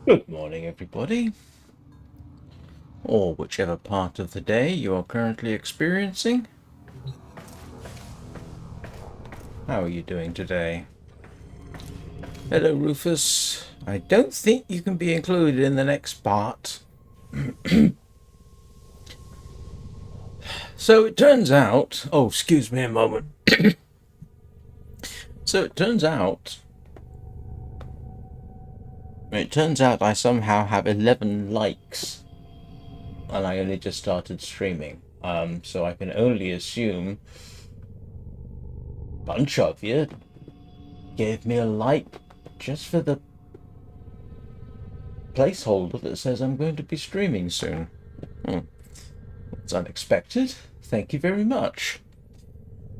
Good morning, everybody, or whichever part of the day you are currently experiencing. How are you doing today? Hello, Rufus. I don't think you can be included in the next part. So it turns out... Oh, excuse me a moment. So it turns out I somehow have 11 likes, and I only just started streaming. So I can only assume a bunch of you gave me a like just for the placeholder that says I'm going to be streaming soon. It's unexpected. Thank you very much.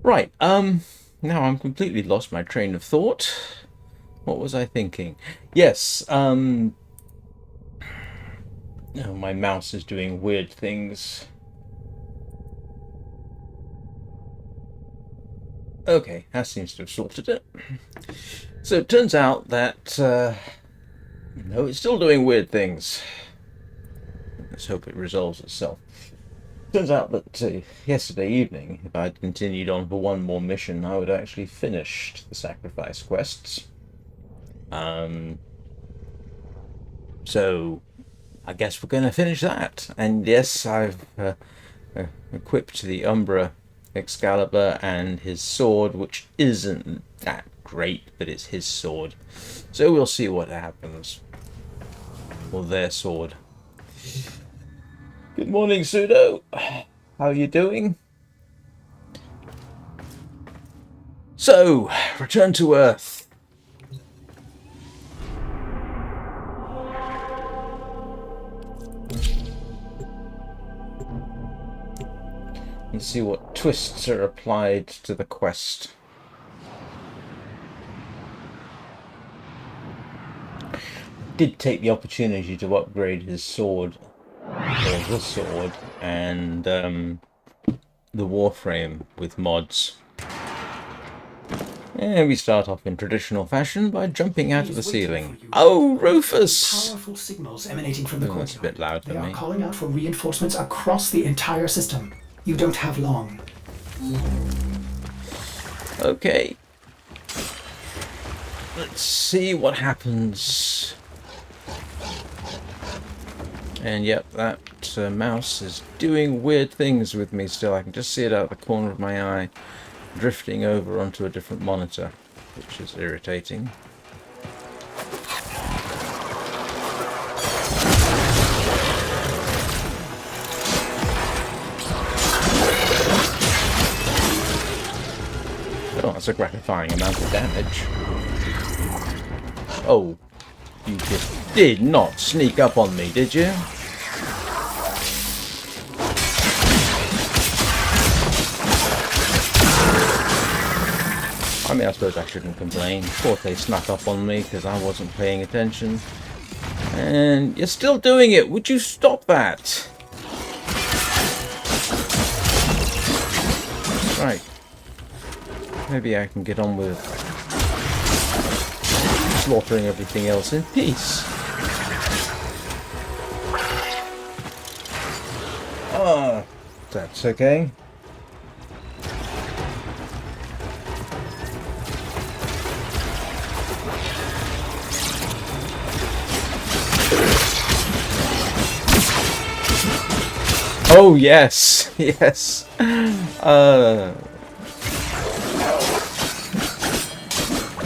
Right, now I'm completely lost my train of thought. What was I thinking? Yes, oh, my mouse is doing weird things. Okay, that seems to have sorted it. So it turns out that, no, it's still doing weird things. Let's hope it resolves itself. Turns out that yesterday evening, if I'd continued on for one more mission, I would have actually finished the sacrifice quests. So I guess we're going to finish that. And yes, I've equipped the Umbra Excalibur and his sword, which isn't that great, but it's his sword. So we'll see what happens. Or their sword. Good morning, Pseudo. How are you doing? So, return to Earth. And see what twists are applied to the quest. Did take the opportunity to upgrade his sword, or the sword, and the Warframe with mods. And we start off in traditional fashion by jumping out of the ceiling. Oh, Rufus! Powerful signals emanating from the courtyard. That's a bit loud for me. They are calling out for reinforcements across the entire system. You don't have long. Okay. Let's see what happens. And yep, that mouse is doing weird things with me still. I can just see it out the corner of my eye, drifting over onto a different monitor, which is irritating. Oh, that's a gratifying amount of damage. Oh, you just did not sneak up on me, did you? I mean, I suppose I shouldn't complain. Of course they snuck up on me because I wasn't paying attention. And you're still doing it. Would you stop that? Right. Maybe I can get on with slaughtering everything else in peace. Oh, that's okay. Oh yes, yes.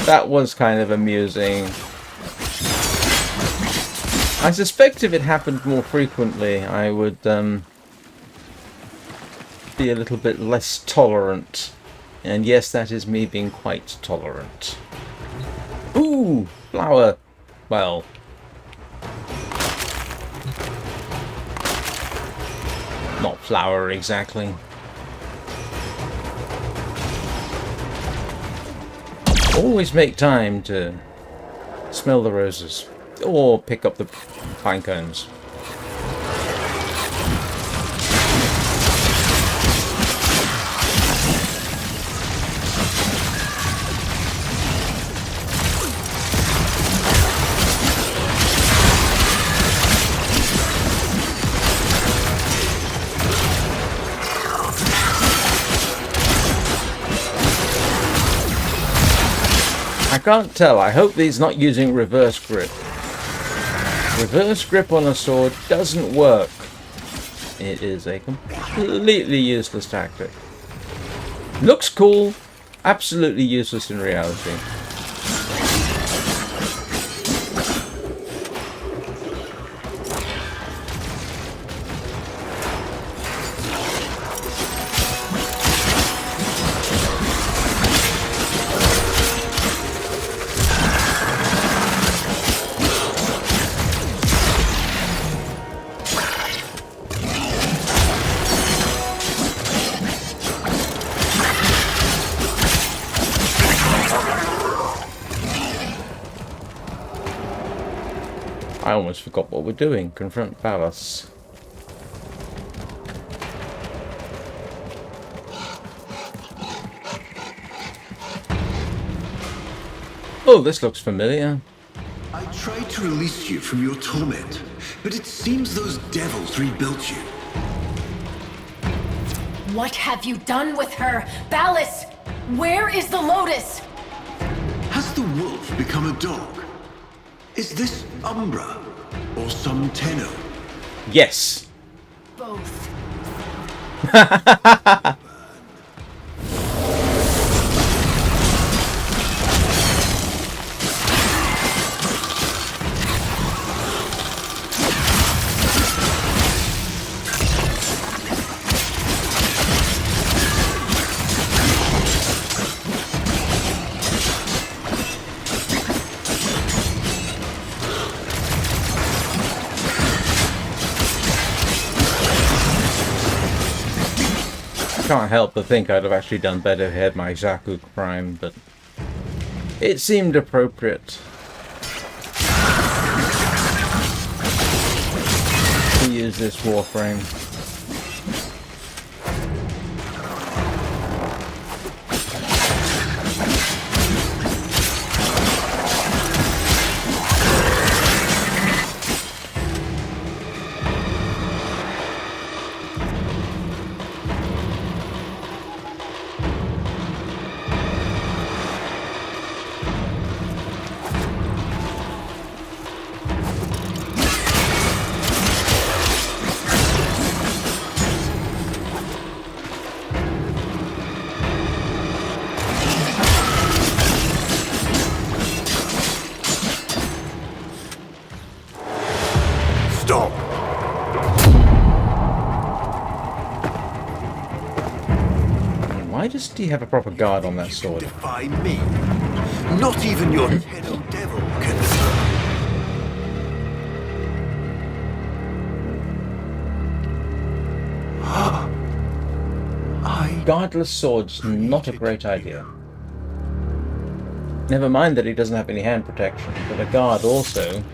That was kind of amusing. I suspect if it happened more frequently, I would be a little bit less tolerant. And yes, that is me being quite tolerant. Ooh, flower. Well, not flower exactly. Always make time to smell the roses or pick up the pine cones. I can't tell. I hope he's not using reverse grip. Reverse grip on a sword doesn't work. It is a completely useless tactic. Looks cool, absolutely useless in reality. I almost forgot what we're doing. Confront Palace. Oh, this looks familiar. I tried to release you from your torment, but it seems those devils rebuilt you. What have you done with her? Ballas! Where is the Lotus? Has the wolf become a dog? Is this Umbra or some Tenno? Yes. Both. Can't help but think I'd have actually done better if I had my Zaku Prime, but it seemed appropriate to use this Warframe. Stop! Why does he have a proper guard on that sword? Defy me. Not even your Tenno devil can. Guardless swords, not a great idea. Never mind that he doesn't have any hand protection, but a guard also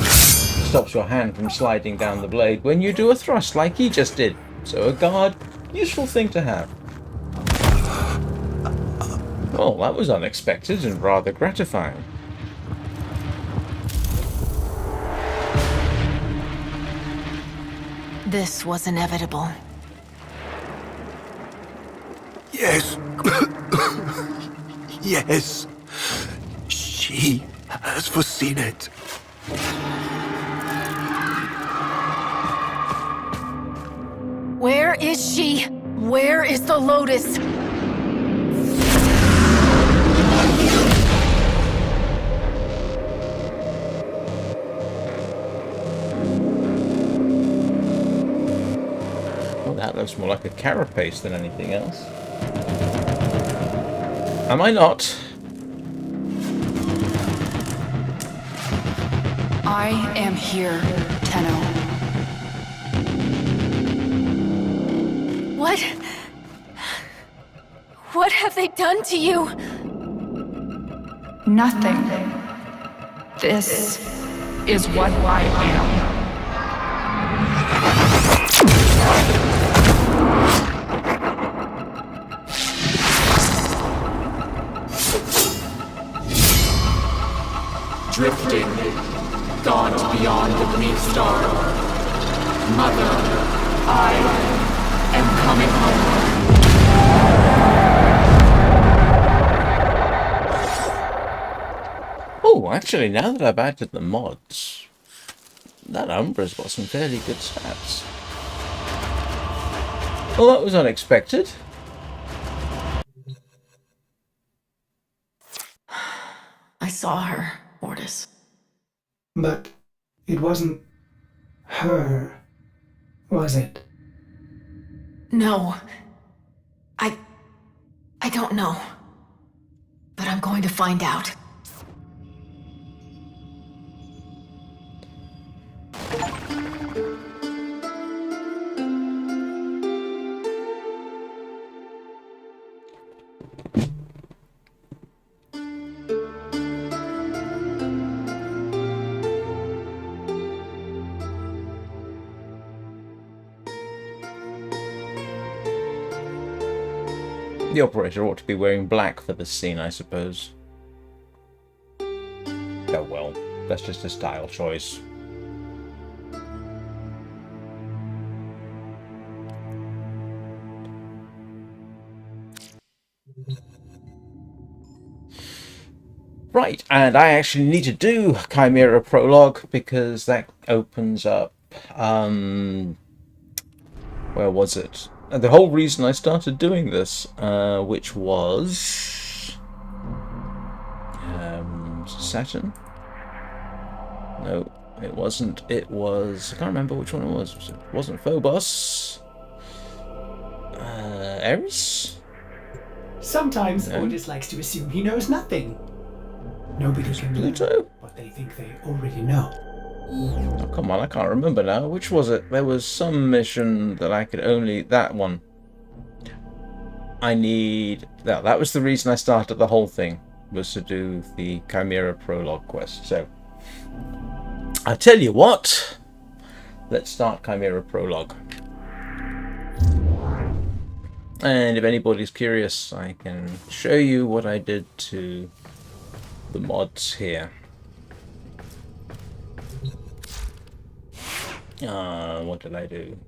stops your hand from sliding down the blade when you do a thrust like he just did. So a guard, useful thing to have. Well, that was unexpected and rather gratifying. This was inevitable. Yes. Yes. She has foreseen it. Where is she? Where is the Lotus? Well, that looks more like a carapace than anything else. Am I not? I am here, Tenno. What? What have they done to you? Nothing. This is what I am. Drifting, gone beyond the green star. Mother, I am coming home. Oh, actually, now that I've added the mods, that Umbra's got some fairly good stats. Well, that was unexpected. I saw her, Mortis. But it wasn't her, was it? No. I don't know. But I'm going to find out. The operator ought to be wearing black for this scene, I suppose. Oh well, that's just a style choice. Right, and I actually need to do Chimera Prologue because that opens up, where was it? The whole reason I started doing this, which was Saturn? No, it wasn't. It was, I can't remember which one it was. It wasn't Phobos. Eris? Sometimes No. Otis likes to assume he knows nothing. Nobody can learn Pluto? what they think they already know. Oh, come on, I can't remember now. Which was it? There was some mission that I could only... That one. I need... That was the reason I started the whole thing, was to do the Chimera Prologue quest. So, I tell you what. Let's start Chimera Prologue. And if anybody's curious, I can show you what I did to the mods here. What did I do?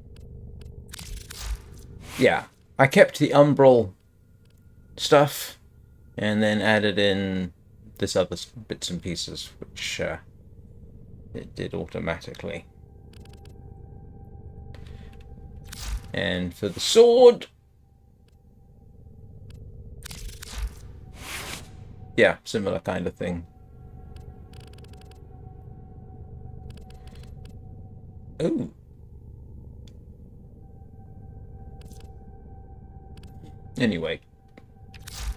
Yeah, I kept the umbral stuff and then added in this other bits and pieces, which it did automatically. And for the sword, yeah, similar kind of thing. Ooh. Anyway,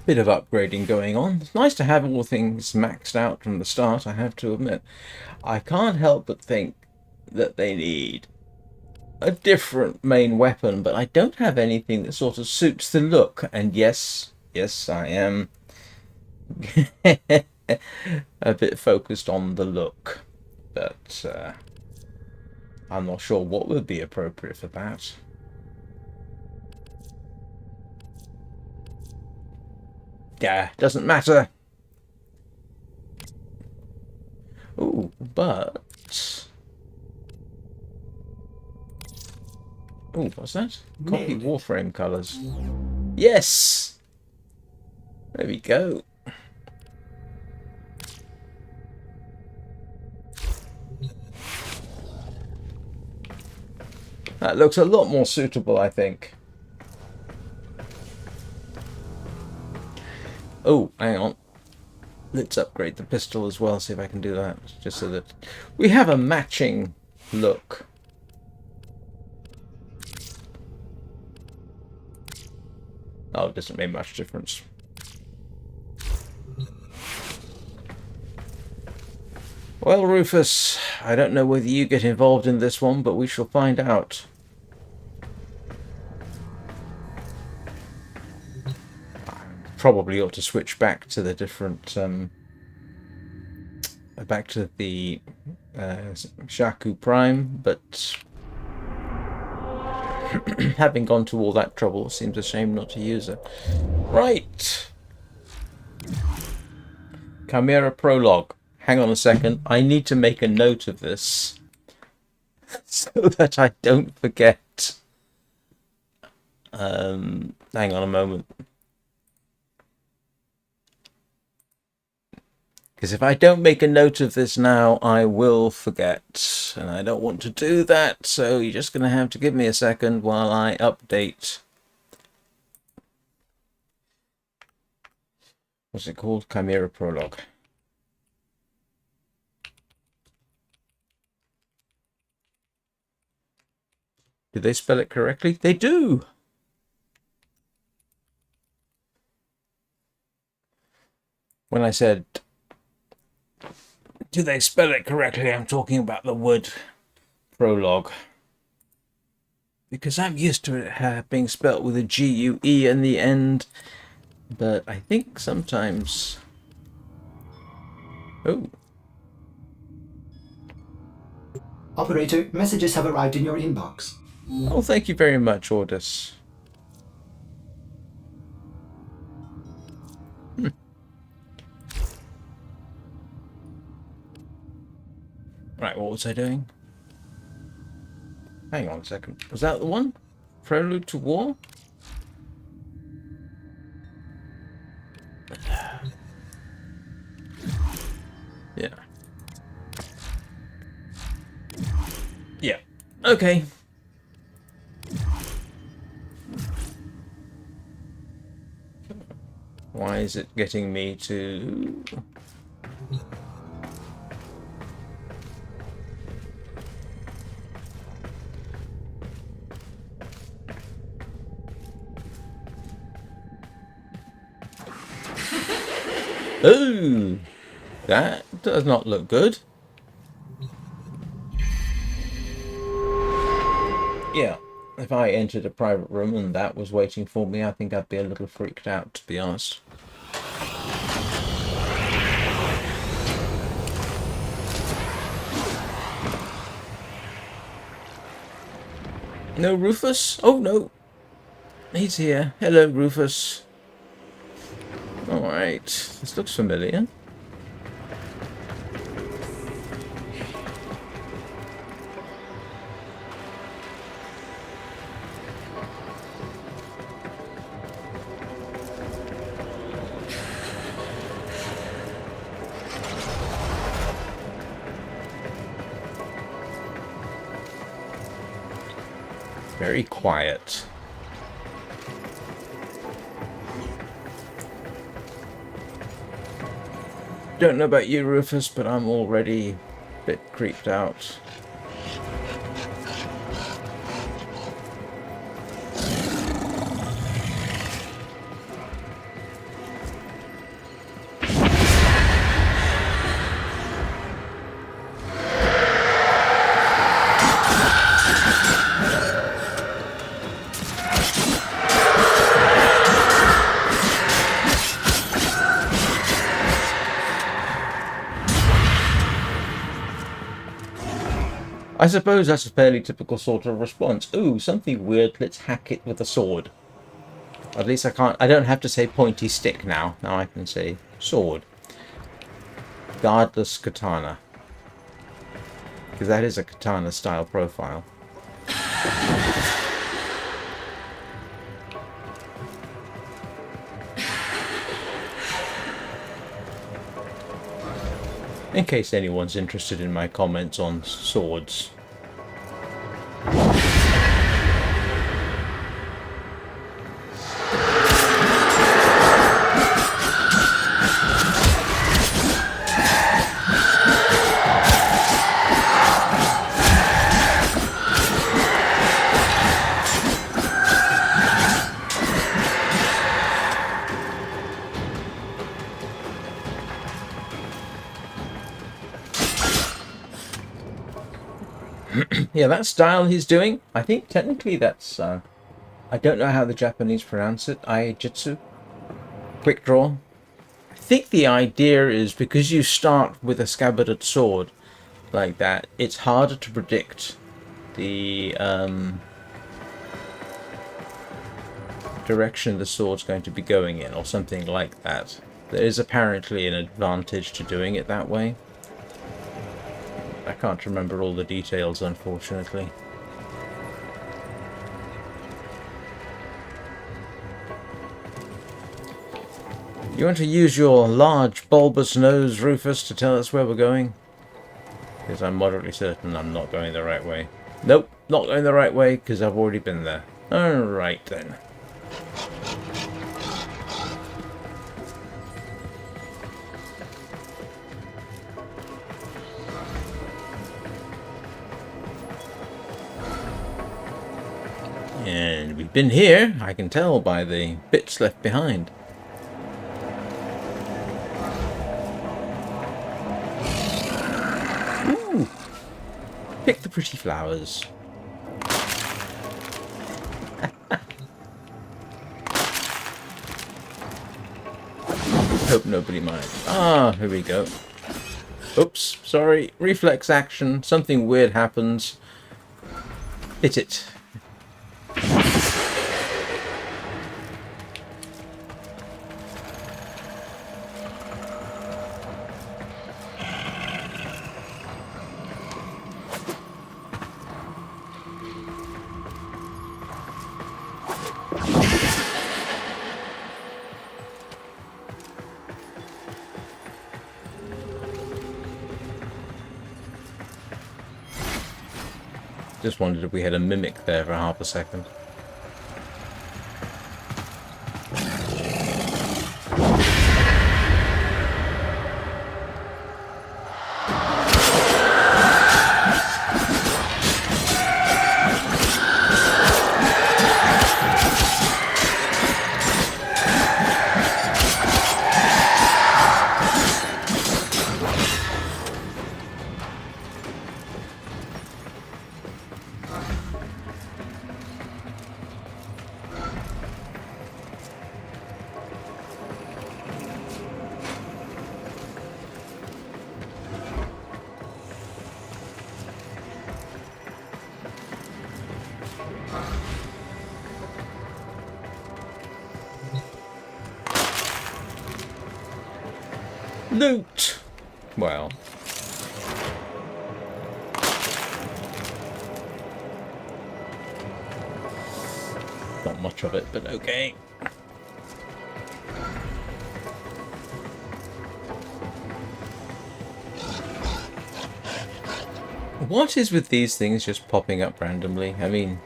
bit of upgrading going on. It's nice to have all things maxed out from the start, I have to admit. I can't help but think that they need a different main weapon, but I don't have anything that sort of suits the look. And yes, I am a bit focused on the look, but I'm not sure what would be appropriate for that. Yeah, doesn't matter. Ooh, but... Ooh, what's that? Copy Nailed it. Warframe colours. Yes! There we go. That looks a lot more suitable, I think. Oh, hang on. Let's upgrade the pistol as well, see if I can do that. Just so that we have a matching look. Oh, it doesn't make much difference. Well, Rufus, I don't know whether you get involved in this one, but we shall find out. Probably ought to switch back to the different, back to the Shaku Prime, but having gone to all that trouble, it seems a shame not to use it. Right. Chimera Prologue. Hang on a second. I need to make a note of this so that I don't forget. Hang on a moment. Because if I don't make a note of this now, I will forget. And I don't want to do that, so you're just going to have to give me a second while I update. What's it called? Chimera Prologue. Did they spell it correctly? They do! When I said, do they spell it correctly, I'm talking about the word prologue. Because I'm used to it being spelt with a G-U-E in the end. But I think sometimes... Oh. Operator, messages have arrived in your inbox. Oh, thank you very much, Ordis. Right, what was I doing? Hang on a second. Was that the one? Prelude to War? Yeah. Yeah. Okay. Why is it getting me to... Ooh, that does not look good. Yeah, if I entered a private room and that was waiting for me, I think I'd be a little freaked out, to be honest. No Rufus? Oh, no. He's here. Hello, Rufus. Alright, this looks familiar. Very quiet. Don't know about you, Rufus, but I'm already a bit creeped out. I suppose that's a fairly typical sort of response. Ooh, something weird, let's hack it with a sword. At least I don't have to say pointy stick now. Now I can say sword. Guardless katana. Because that is a katana style profile. In case anyone's interested in my comments on swords. Yeah, that style he's doing, I think technically that's, I don't know how the Japanese pronounce it, Aijutsu, quick draw. I think the idea is because you start with a scabbarded sword like that, it's harder to predict the direction the sword's going to be going in, or something like that. There is apparently an advantage to doing it that way. I can't remember all the details, unfortunately. You want to use your large bulbous nose, Rufus, to tell us where we're going? Because I'm moderately certain I'm not going the right way. Nope, not going the right way, because I've already been there. Alright then. And we've been here, I can tell by the bits left behind. Ooh! Pick the pretty flowers. Hope nobody minds. Ah, here we go. Oops, sorry. Reflex action. Something weird happens. Hit it. Just wondered if we had a mimic there for half a second. Loot! Well. Not much of it, but okay. What is with these things just popping up randomly? I mean...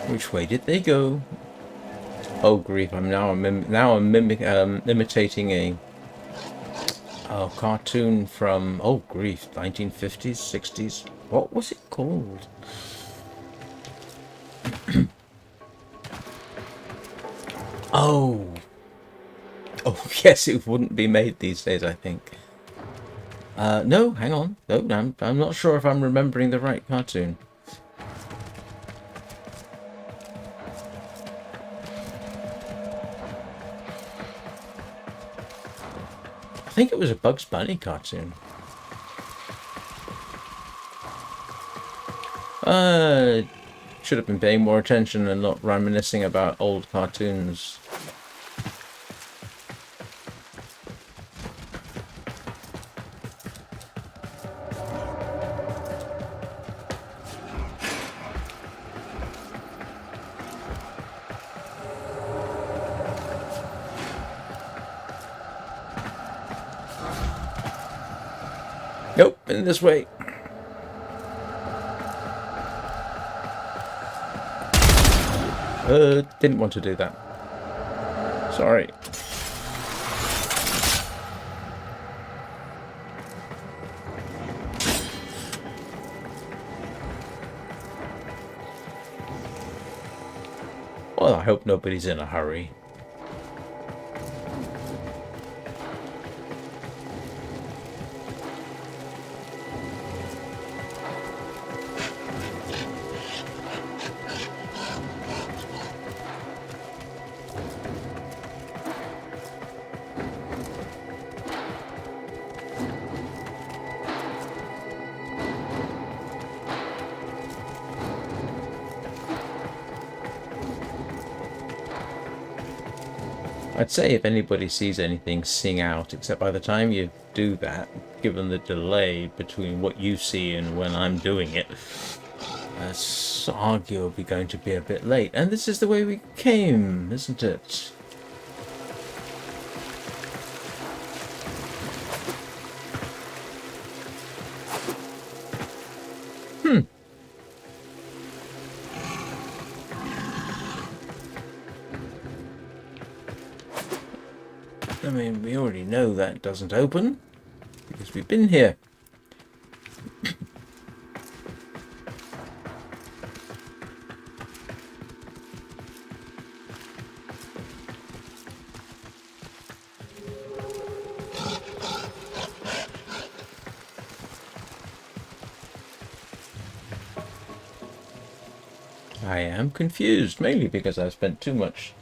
Which way did they go? Oh grief! I'm imitating a cartoon from grief, 1950s, 60s. What was it called? Oh guess it wouldn't be made these days, I think. No, hang on. No, I'm not sure if I'm remembering the right cartoon. I think it was a Bugs Bunny cartoon. Should have been paying more attention and not reminiscing about old cartoons. Nope, in this way. Didn't want to do that. Sorry. Well, I hope nobody's in a hurry. I'd say if anybody sees anything, sing out, except by the time you do that, given the delay between what you see and when I'm doing it, that's arguably going to be a bit late. And this is the way we came, isn't it? I mean, we already know that doesn't open, because we've been here. I am confused, mainly because I've spent too much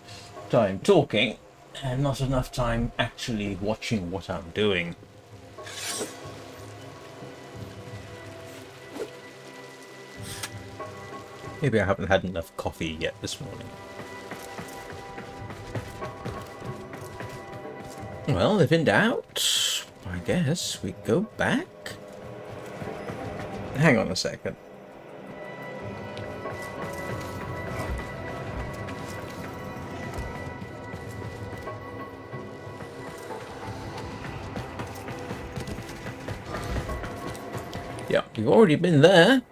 time talking and not enough time actually watching what I'm doing. Maybe I haven't had enough coffee yet this morning. Well, if in doubt, I guess we go back. Hang on a second. Yeah, we've already been there.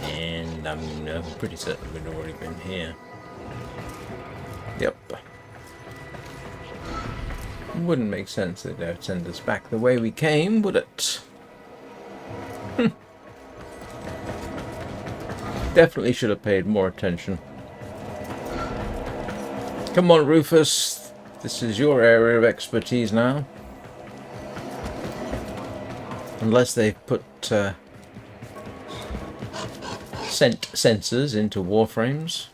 And I'm pretty certain we'd already been here. Yep. Wouldn't make sense that they'd send us back the way we came, would it? Definitely should have paid more attention. Come on, Rufus. This is your area of expertise now. Unless they've put sensors into Warframes.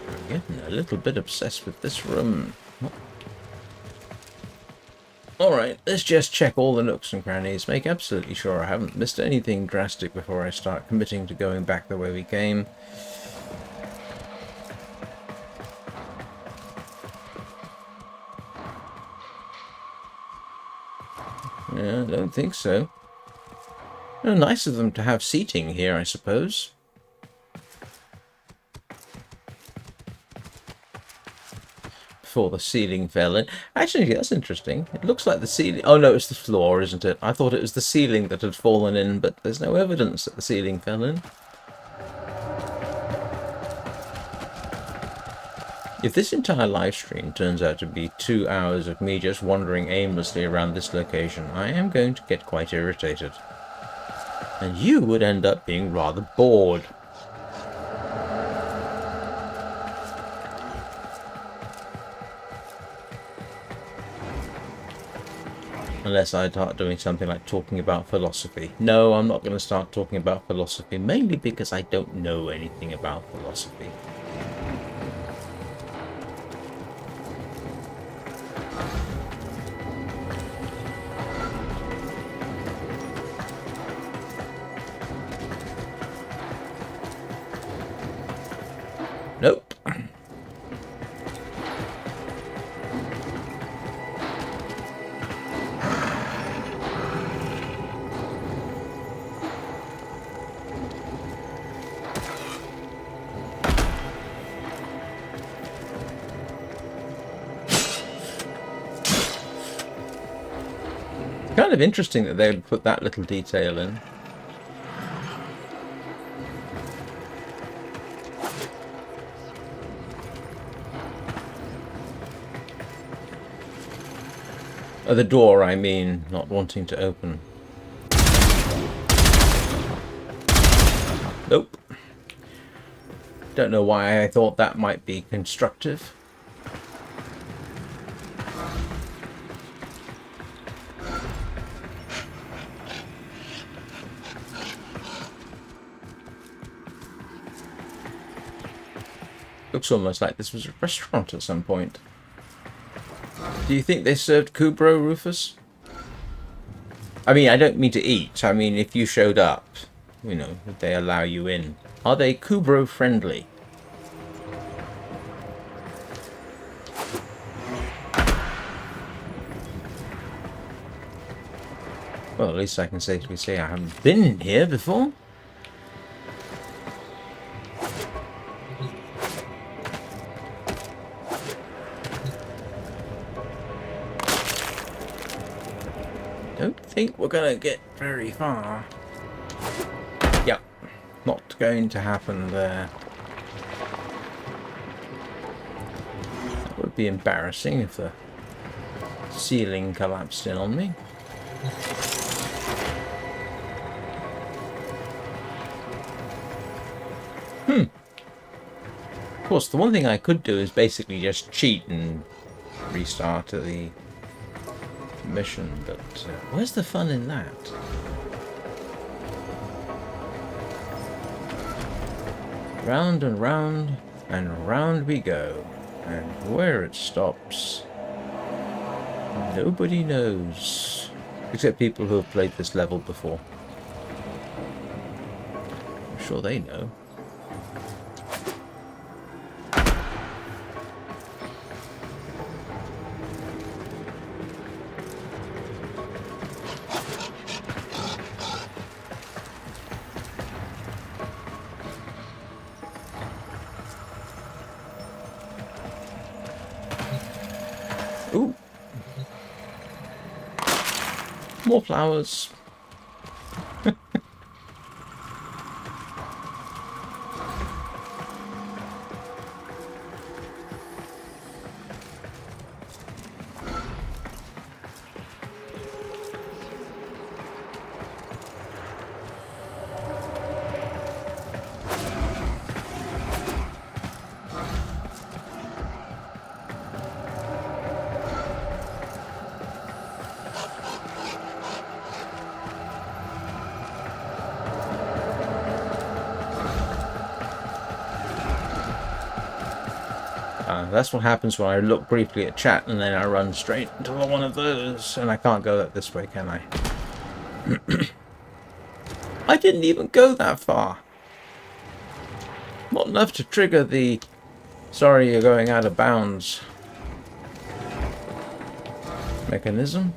I'm getting a little bit obsessed with this room. Alright, let's just check all the nooks and crannies, make absolutely sure I haven't missed anything drastic before I start committing to going back the way we came. Yeah, I don't think so. Oh, nice of them to have seating here, I suppose. Before the ceiling fell in. Actually, that's interesting. It looks like the ceiling... Oh, no, it's the floor, isn't it? I thought it was the ceiling that had fallen in, but there's no evidence that the ceiling fell in. If this entire live stream turns out to be 2 hours of me just wandering aimlessly around this location, I am going to get quite irritated. And you would end up being rather bored. Unless I start doing something like talking about philosophy. No, I'm not going to start talking about philosophy, mainly because I don't know anything about philosophy. Nope. Kind of interesting that they would put that little detail in. Oh, the door, I mean, not wanting to open. Nope. Don't know why I thought that might be constructive. Looks almost like this was a restaurant at some point. Do you think they served Kubrow, Rufus? I mean, I don't mean to eat. I mean, if you showed up, you know, would they allow you in? Are they Kubrow friendly? Well, at least I can safely say I haven't been here before. Don't think we're gonna get very far. Yep, not going to happen there. That would be embarrassing if the ceiling collapsed in on me. Of course, the one thing I could do is basically just cheat and restart the mission, but where's the fun in that? Round and round and round we go, and where it stops, nobody knows, except people who have played this level before. I'm sure they know. Ooh. More flowers. That's what happens when I look briefly at chat and then I run straight into one of those, and I can't go that this way, can I? I didn't even go that far. Not enough to trigger the sorry you're going out of bounds mechanism.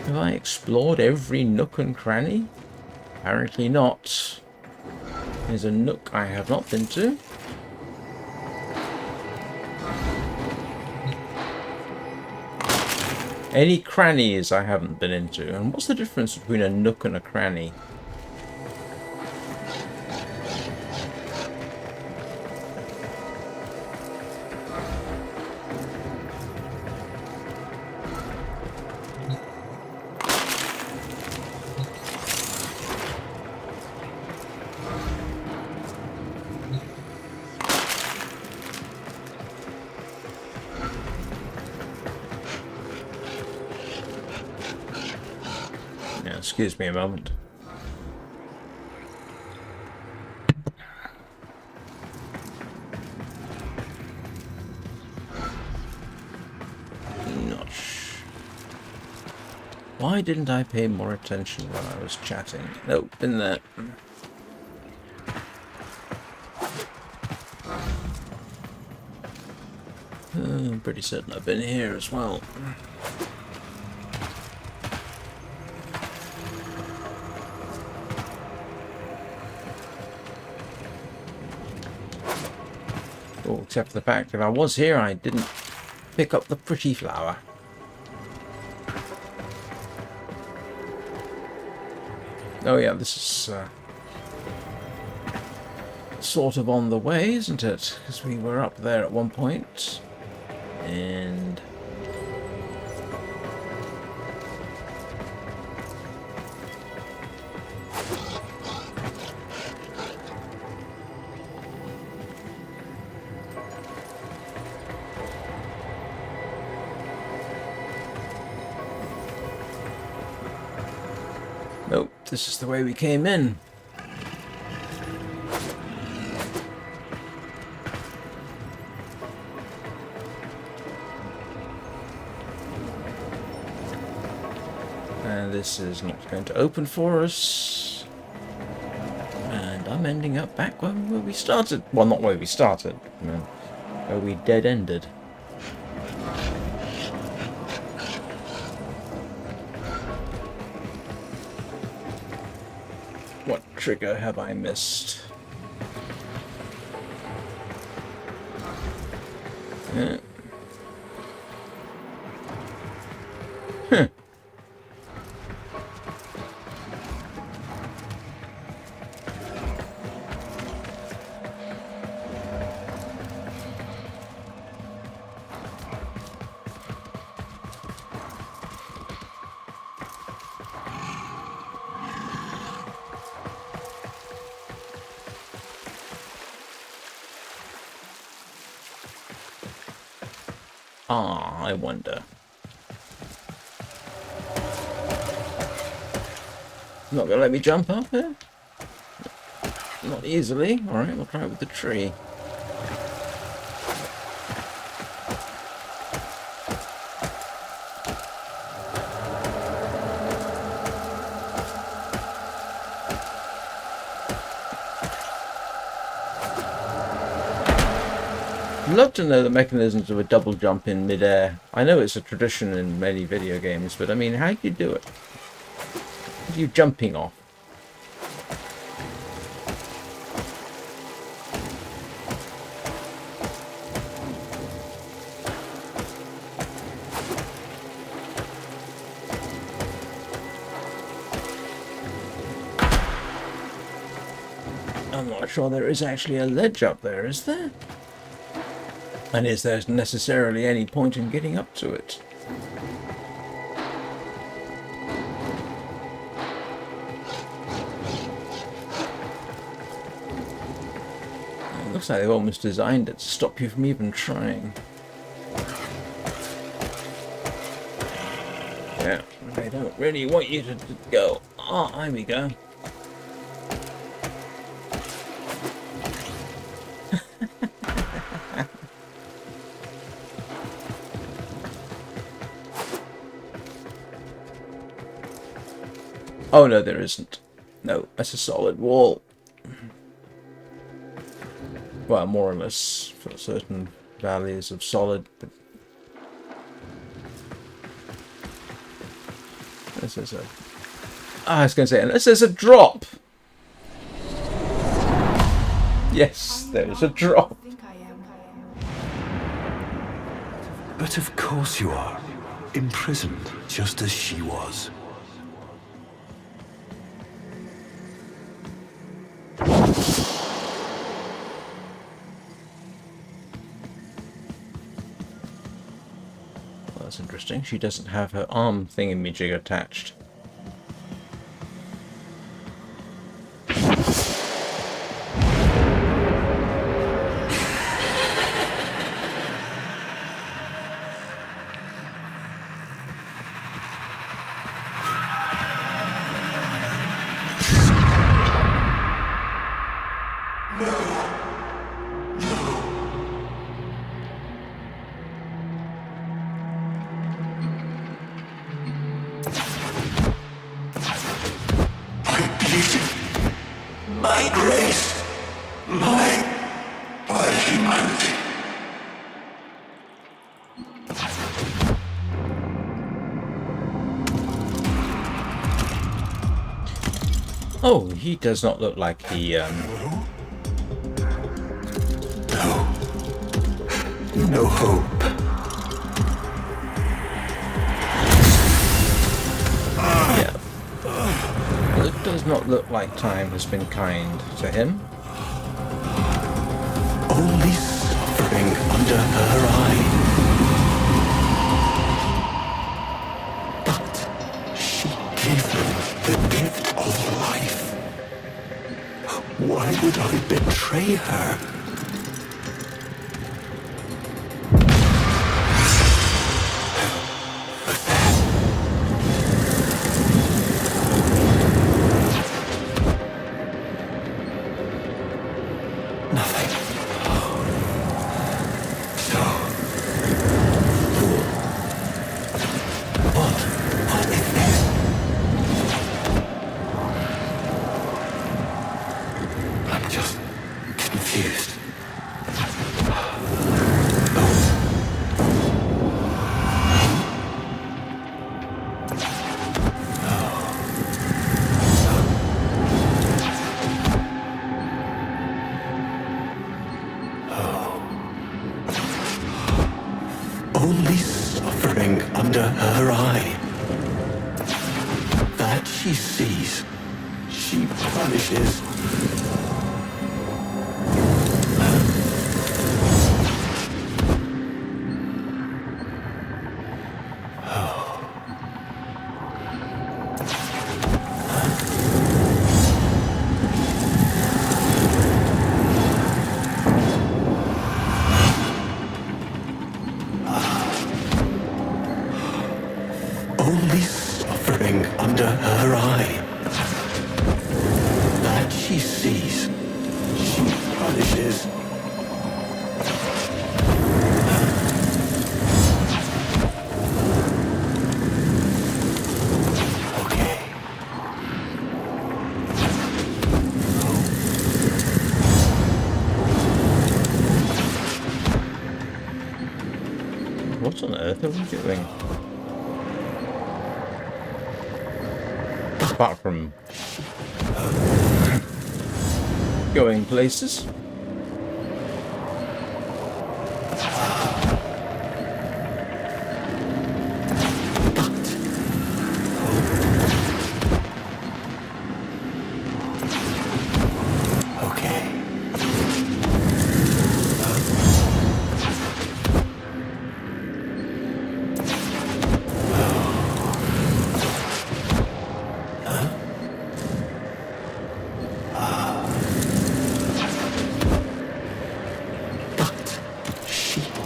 Have I explored every nook and cranny? Apparently not. There's a nook I have not been to. Any crannies I haven't been into. And what's the difference between a nook and a cranny? Excuse me a moment. Why didn't I pay more attention when I was chatting? Nope, in there. I'm pretty certain I've been here as well. Oh, except for the fact if I was here, I didn't pick up the pretty flower. Oh yeah, this is sort of on the way, isn't it? Because we were up there at one point, and nope, this is the way we came in. And this is not going to open for us. And I'm ending up back where we started. Well, not where we started, no, where we dead-ended. What trigger have I missed? Yeah. Huh. Ah, I wonder. Not gonna let me jump up here? Not easily. Alright, we'll try it with the tree. I'd love to know the mechanisms of a double jump in midair. I know it's a tradition in many video games, but I mean, how do you do it? How are you jumping off? I'm not sure there is actually a ledge up there, is there? And is there necessarily any point in getting up to it? It looks like they've almost designed it to stop you from even trying. Yeah, they don't really want you to go. Ah, there we go. Oh no, there isn't. No, that's a solid wall. Well, more or less for certain values of solid, but this is a... I was going to say, unless there's a drop. Yes, there's a drop. But of course you are. Imprisoned, just as she was. Well, that's interesting. She doesn't have her arm thingamajig attached. defeated. My race. My humanity. Oh, he does not look like he, No hope. yeah. Well, it does not look like time has been kind to him. Only suffering under her eye. But she gave me the gift of life. Why would I betray her? Only suffering under her eye. That she sees, she punishes. Only suffering under her eye. That she sees, she punishes. Okay. What on earth are we doing? Apart from going places. Okay.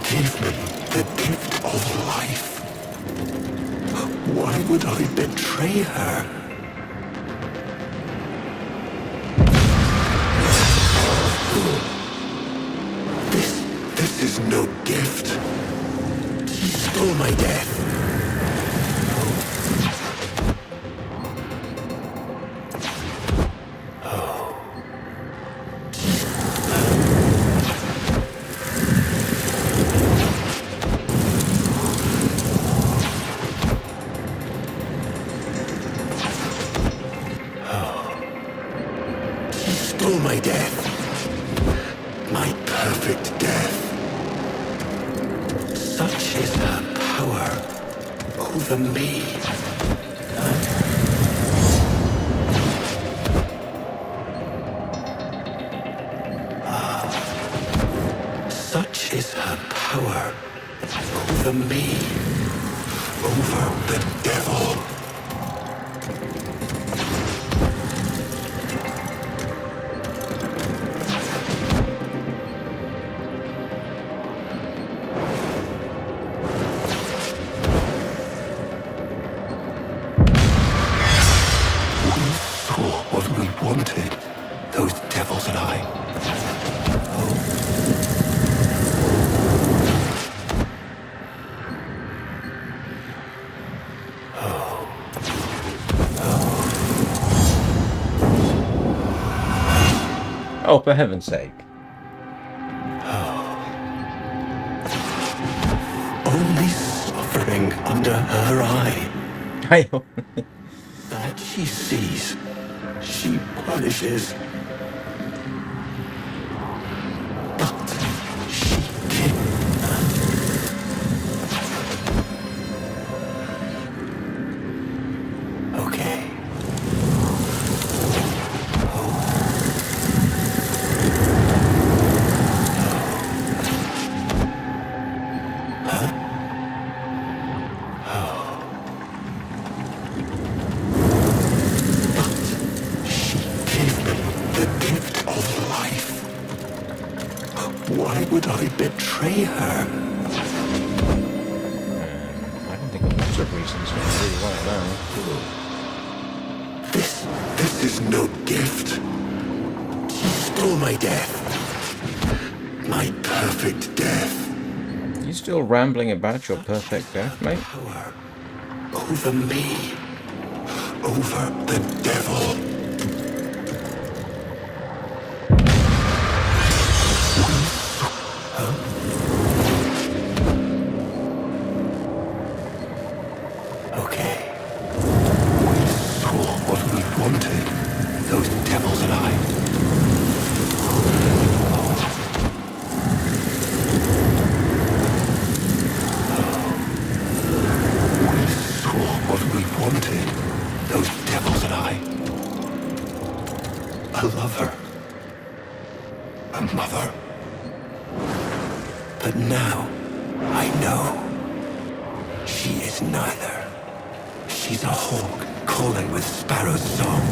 Give me the gift of life. Why would I betray her? This is no gift. She stole my death. Stole my death. My perfect death. Such is her power over me. Such is her power over me. Over the devil. What we wanted, those devils and I. Oh, for heaven's sake. Only suffering under her eye. That she sees, she punishes. But she cannot. Okay. Why would I betray her? I can think of lots of reasons why I really want to know. This is no gift. She stole my death. My perfect death. You still rambling about your perfect death, mate? Power over me. Over the devil. Okay. We saw what we wanted, those devils and I. We saw what we wanted, those devils and I. A lover. A mother. But now, I know. She is neither. She's a hawk calling with Sparrow's song.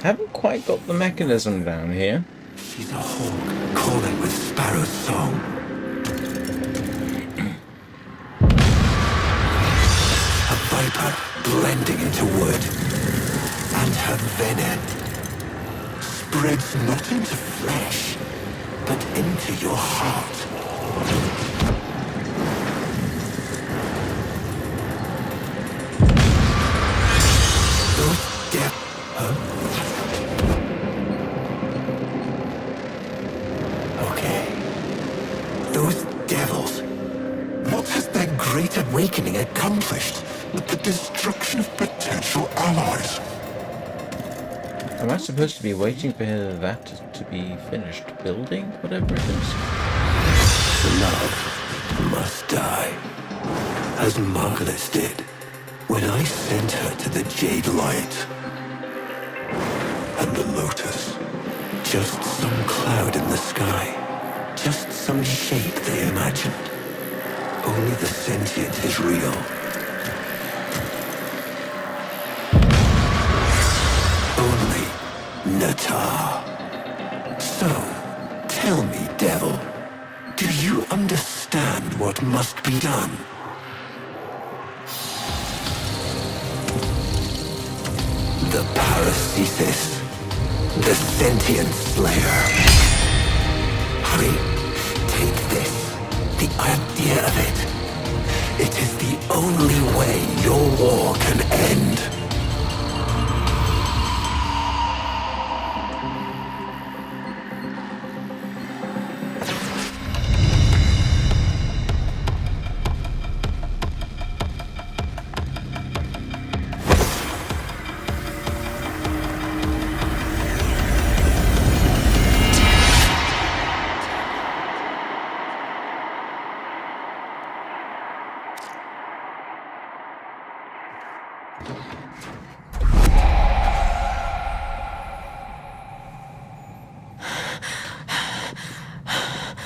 Haven't quite got the mechanism down here. She's a hawk calling with Sparrow's song. A viper blending into wood. And her venom spreads not into flesh, but into your heart. Those Okay. Those devils. What has their great awakening accomplished but the destruction of potential allies? Am I supposed to be waiting for that to be finished building, whatever it is? Love must die, as Margulis did when I sent her to the Jade Light. And the Lotus, just some cloud in the sky, just some shape they imagined. Only the sentient is real. Only Natar. So, tell me, devil, do you understand what must be done? The Paracesis, the sentient slayer. Hurry, take this, the idea of it. It is the only way your war can end.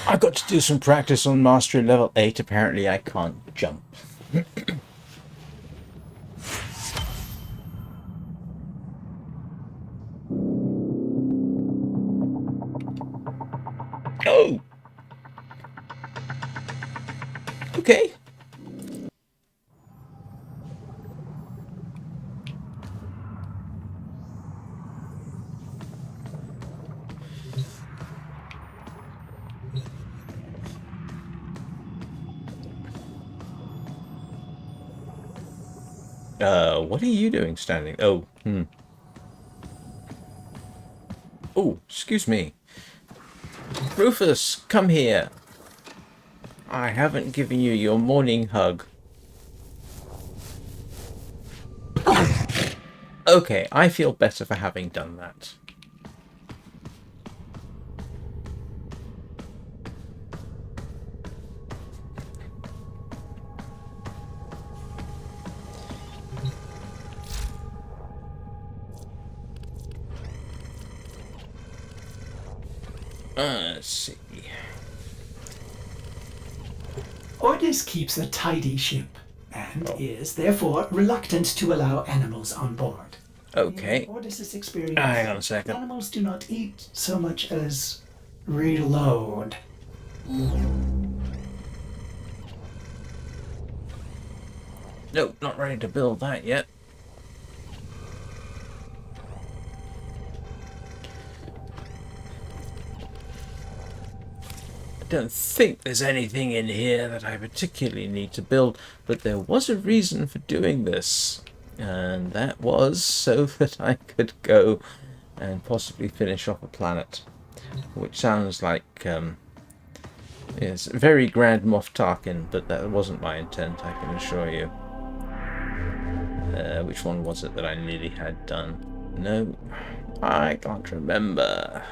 I've got to do some practice on mastery level 8. Apparently I can't jump. Oh! Okay. What are you doing standing? Oh, Oh, excuse me. Rufus, come here. I haven't given you your morning hug. Okay, I feel better for having done that. Let's see. Ordis keeps a tidy ship, and is therefore reluctant to allow animals on board. Okay. In Ordis's experience, Hang on a second. animals do not eat so much as reload. Nope, not ready to build that yet. I don't think there's anything in here that I particularly need to build, but there was a reason for doing this, and that was so that I could go and possibly finish off a planet, which sounds like it's very Grand Moff Tarkin, but that wasn't my intent, I can assure you. Which one was it that I nearly had done? No, I can't remember.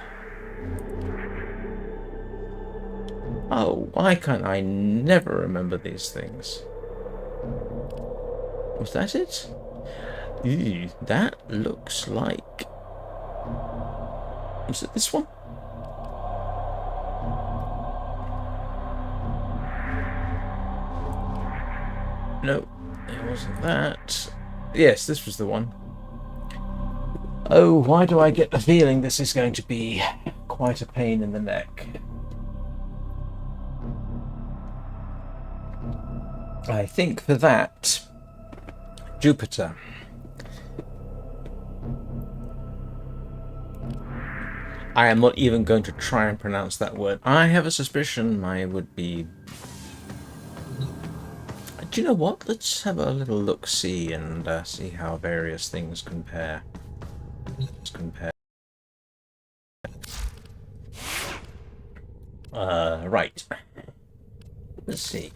Oh, why can't I never remember these things? Was that it? Ew, that looks like... Was it this one? No, it wasn't that. Yes, this was the one. Oh, why do I get the feeling this is going to be quite a pain in the neck? I think for that, Jupiter. I am not even going to try and pronounce that word. I have a suspicion I would be... Do you know what? Let's have a little look-see and see how various things compare. Let's compare. Right. Let's see.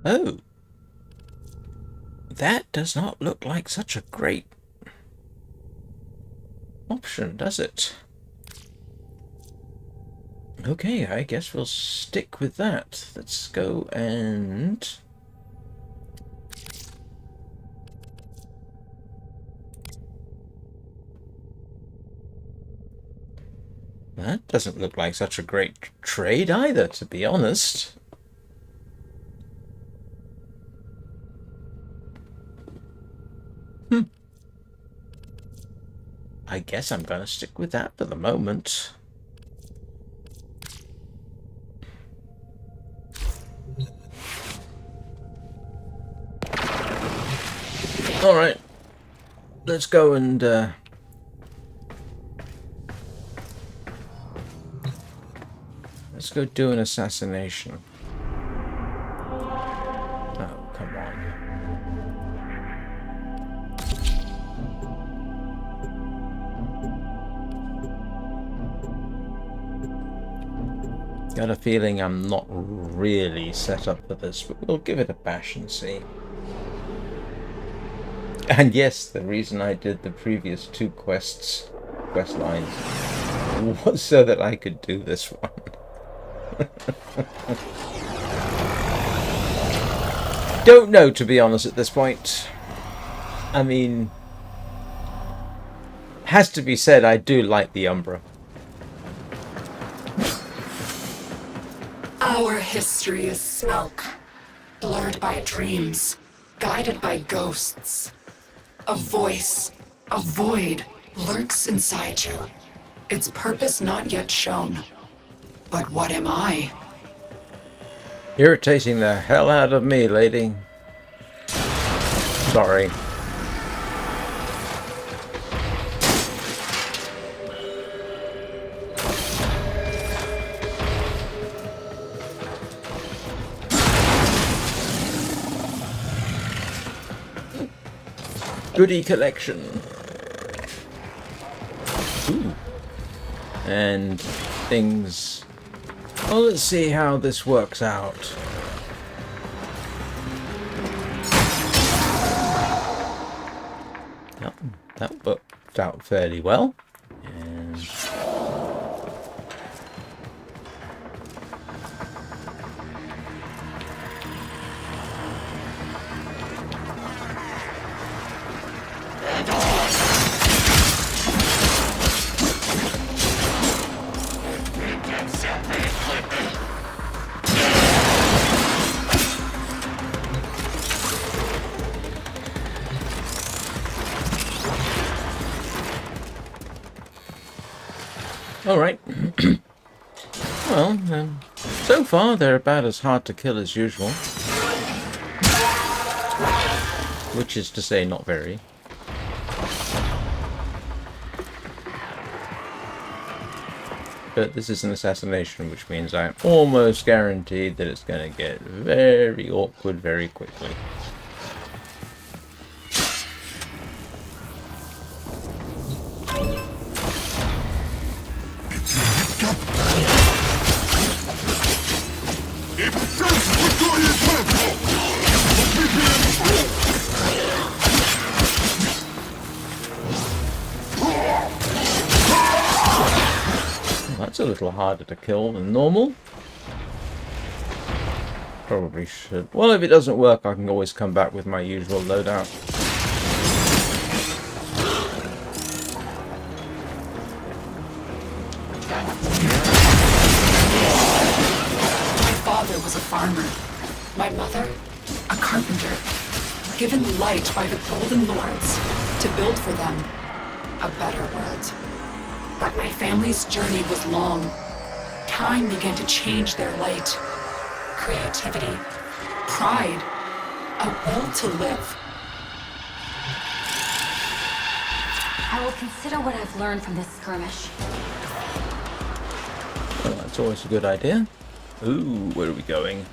Oh, that does not look like such a great option, does it? Okay, I guess we'll stick with that. Let's go and... That doesn't look like such a great trade either, to be honest. I guess I'm going to stick with that for the moment. Alright. Let's go and... let's go do an assassination. Oh, come on. Got a feeling I'm not really set up for this, but we'll give it a bash and see. And yes, the reason I did the previous two quest lines was so that I could do this one. Don't know, to be honest, at this point. I mean, has to be said, I do like the Umbra. Our history is smoke, blurred by dreams, guided by ghosts. A voice, a void, lurks inside you. Its purpose not yet shown. But what am I? Irritating the hell out of me, lady. Sorry. goodie collection. Ooh. And things. Well, let's see how this works out. Yep, that worked out fairly well. And alright. Well, so far they're about as hard to kill as usual. Which is to say, not very. But this is an assassination, which means I'm almost guaranteed that it's going to get very awkward very quickly. That's a little harder to kill than normal. Probably should. Well, if it doesn't work, I can always come back with my usual loadout. My father was a farmer. My mother, a carpenter. Given light by the Golden Lords to build for them a better world. But my family's journey was long. Time began to change their light. Creativity, pride, a will to live. I will consider what I've learned from this skirmish. Well, that's always a good idea. Ooh, where are we going?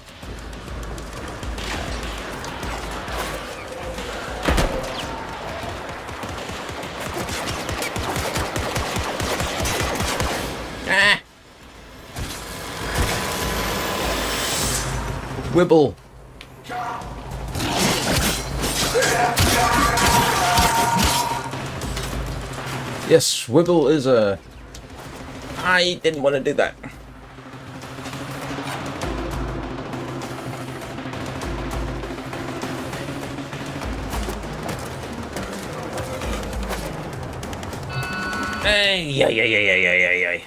Ah! Wibble. Yes, Wibble is a... I didn't want to do that. Hey, yeah.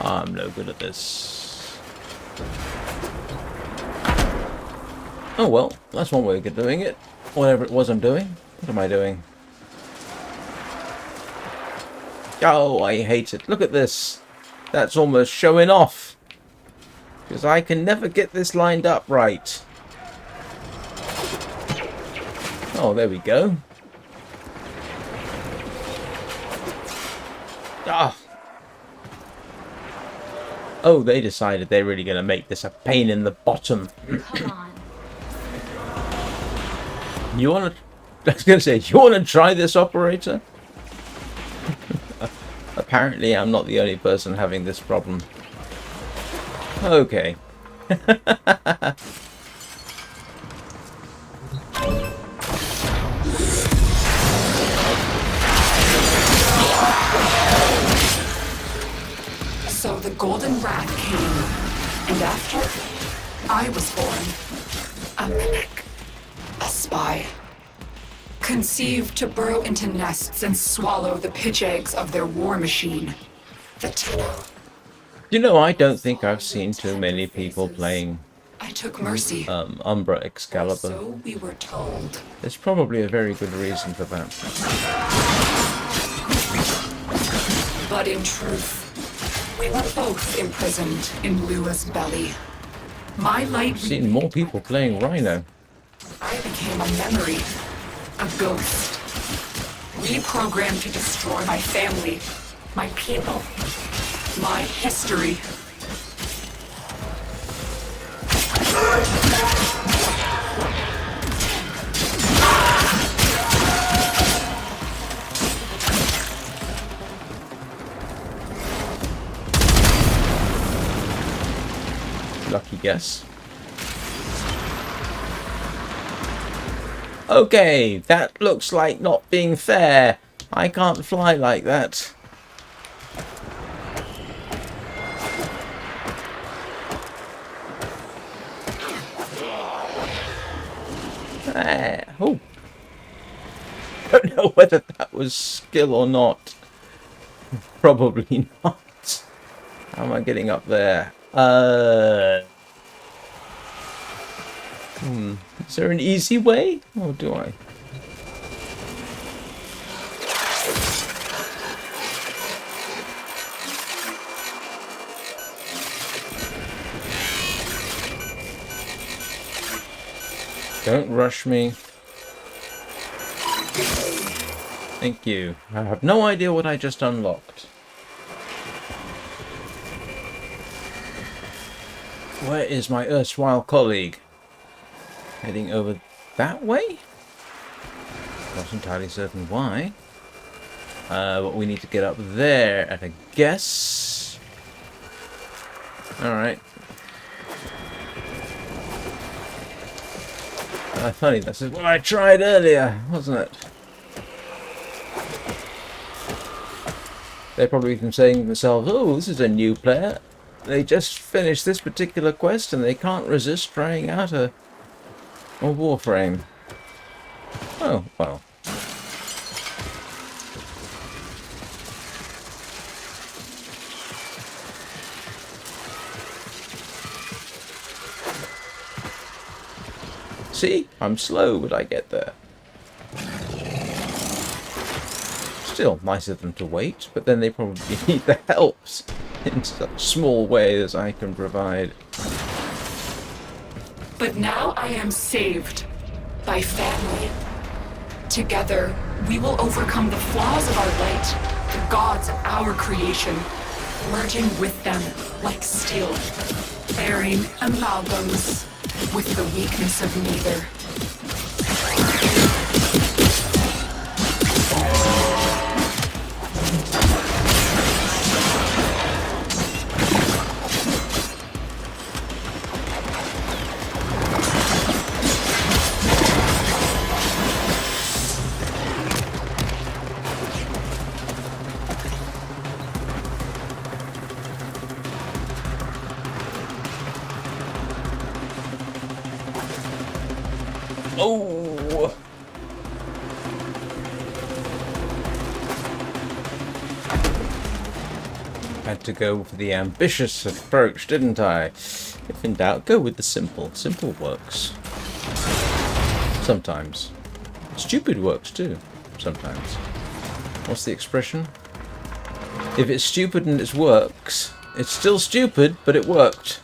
I'm no good at this. Oh well, that's one way of doing it. Whatever it was I'm doing. What am I doing? Oh, I hate it. Look at this. That's almost showing off. Because I can never get this lined up right. Oh, there we go. Ah. Oh, they decided they're really going to make this a pain in the bottom. Come on. You want to... I was going to say, you want to try this, operator? Apparently, I'm not the only person having this problem. Okay. So the Golden Wrath came, and after, I was born. A mimic. A spy. Conceived to burrow into nests and swallow the pitch eggs of their war machine. The Tenno. You know, I don't think I've seen too many people playing I took mercy. Umbra Excalibur. So we were told. There's probably a very good reason for that. But in truth, we were both imprisoned in Lua's belly. My light... I've seen more people playing Rhino. I became a memory. A ghost. Reprogrammed to destroy my family. My people. My history. Yes. Okay, that looks like not being fair. I can't fly like that. Oh. Don't know whether that was skill or not. Probably not. How am I getting up there? Is there an easy way? Or do I? Don't rush me. Thank you. I have no idea what I just unlocked. Where is my erstwhile colleague? Heading over that way? Not entirely certain why. But we need to get up there at a guess. Alright. Funny, this is what I tried earlier, wasn't it? They're probably even saying to themselves, oh, this is a new player. They just finished this particular quest and they can't resist trying out a Warframe. Oh, well. See? I'm slow, but I get there. Still, nice of them to wait, but then they probably need the helps in such small way as I can provide. But now I am saved by family. Together, we will overcome the flaws of our light, the gods of our creation, merging with them like steel, bearing amalgams with the weakness of neither. Oh! Had to go for the ambitious approach, didn't I? If in doubt, go with the simple. Simple works. Sometimes. Stupid works too. Sometimes. What's the expression? If it's stupid and it works, it's still stupid, but it worked.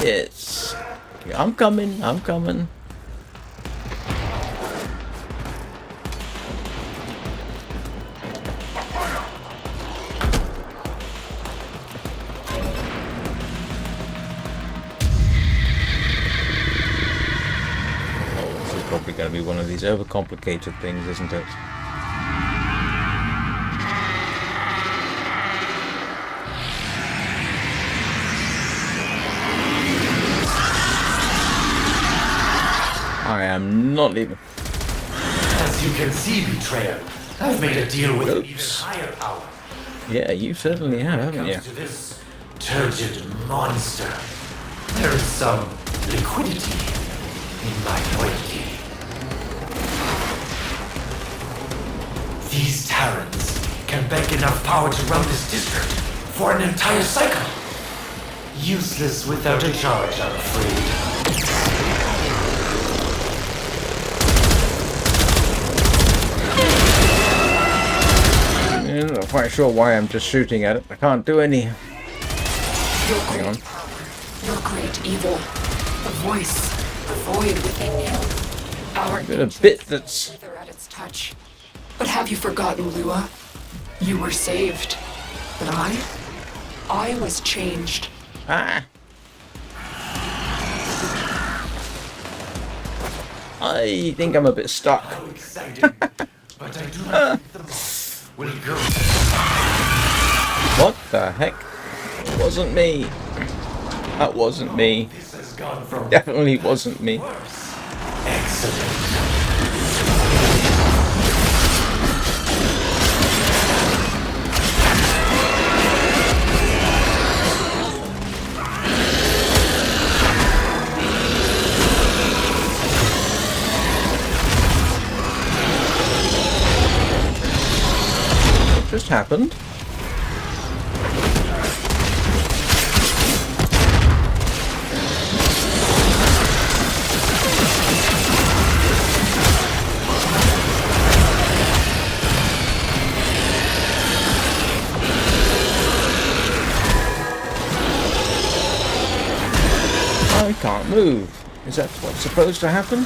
Yes. I'm coming, I'm coming. Oh, this is probably going to be one of these overcomplicated things, isn't it? I am not leaving. As you can see, Betrayer, I've made a deal with an even higher power. Yeah, you certainly have, haven't you? Comes to this turgid monster, there is some liquidity in my loyalty. These Terrans can bank enough power to run this district for an entire cycle. Useless without a charge, I'm afraid. I'm not quite sure why I'm just shooting at it. I can't do any. Your Hang on. great power, your great evil, the voice, the void within you. Our Got a bit that's. wither at its touch. But have you forgotten, Lua? You were saved. But I was changed. Ah! I think I'm a bit stuck. How exciting, but I do not think the moth will go. What the heck? It wasn't me. That wasn't me. This has gone from Definitely wasn't me. worse. Excellent. What just happened? I can't move. Is that what's supposed to happen?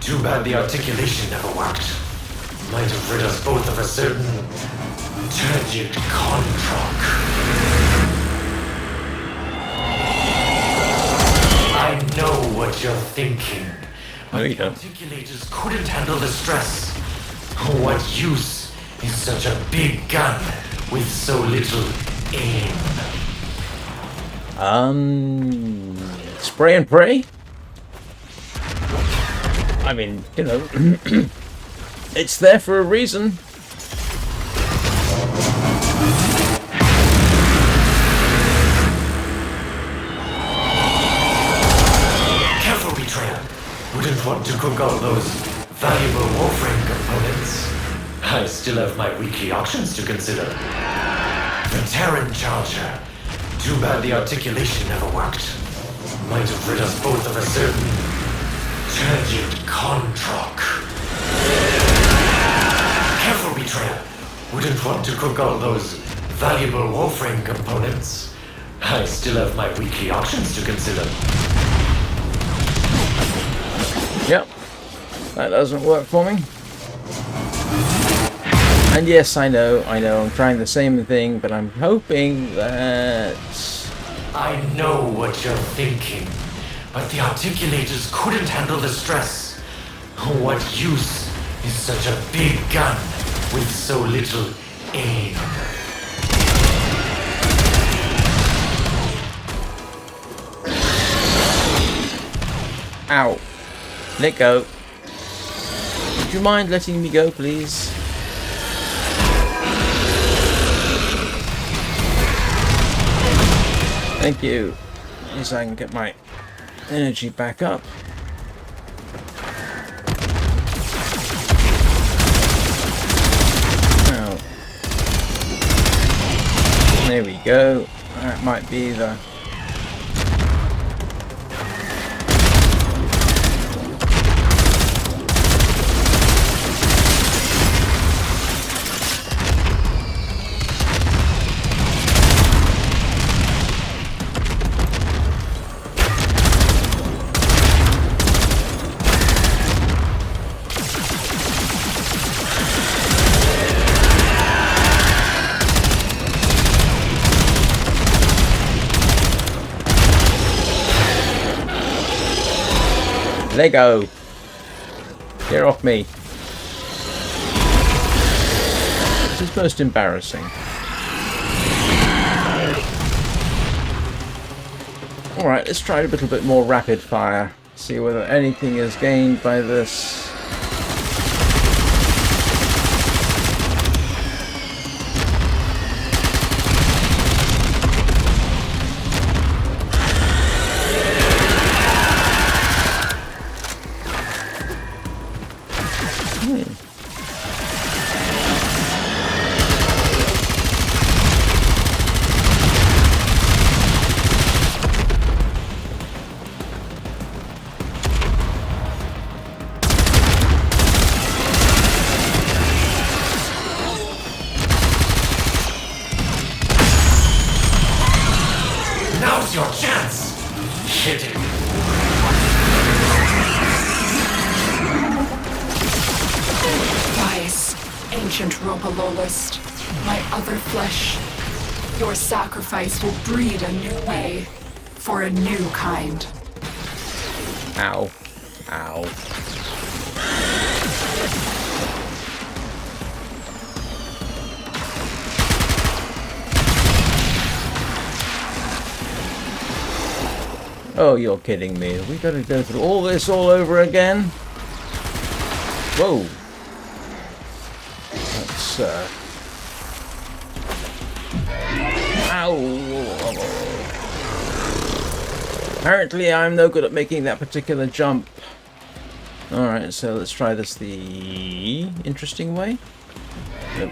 Too bad the articulation never worked. Might have rid us both of a certain turgid contract. I know what you're thinking, but No, you the don't. articulators couldn't handle the stress. What use is such a big gun with so little aim? Spray and pray? I mean, you know, it's there for a reason. Careful, betrayer. Wouldn't want to cook all those valuable Warframe components. I still have my weekly auctions to consider. The Terran Charger. Too bad the articulation never worked. Might have rid us both of a certain turgid contract. Careful, betrayer. Wouldn't want to cook all those valuable Warframe components. I still have my weekly auctions to consider. Yep, that doesn't work for me. And yes, I know, I'm trying the same thing, but I'm hoping that... I know what you're thinking, but the articulators couldn't handle the stress. What use is such a big gun with so little aim? Ow. Let go. Would you mind letting me go, please? Thank you. At least I can get my energy back up. Now, there we go. That might be the... Lego! Get off me. This is most embarrassing. Alright, let's try a little bit more rapid fire. See whether anything is gained by this. Now's your ancient Ropalolist, my other flesh. Your sacrifice will breed a new way for a new kind. Ow. Ow. Oh, you're kidding me. We gotta go through all this all over again? Whoa. That's, Ow. Apparently I'm no good at making that particular jump. Alright, so let's try this the interesting way. Nope.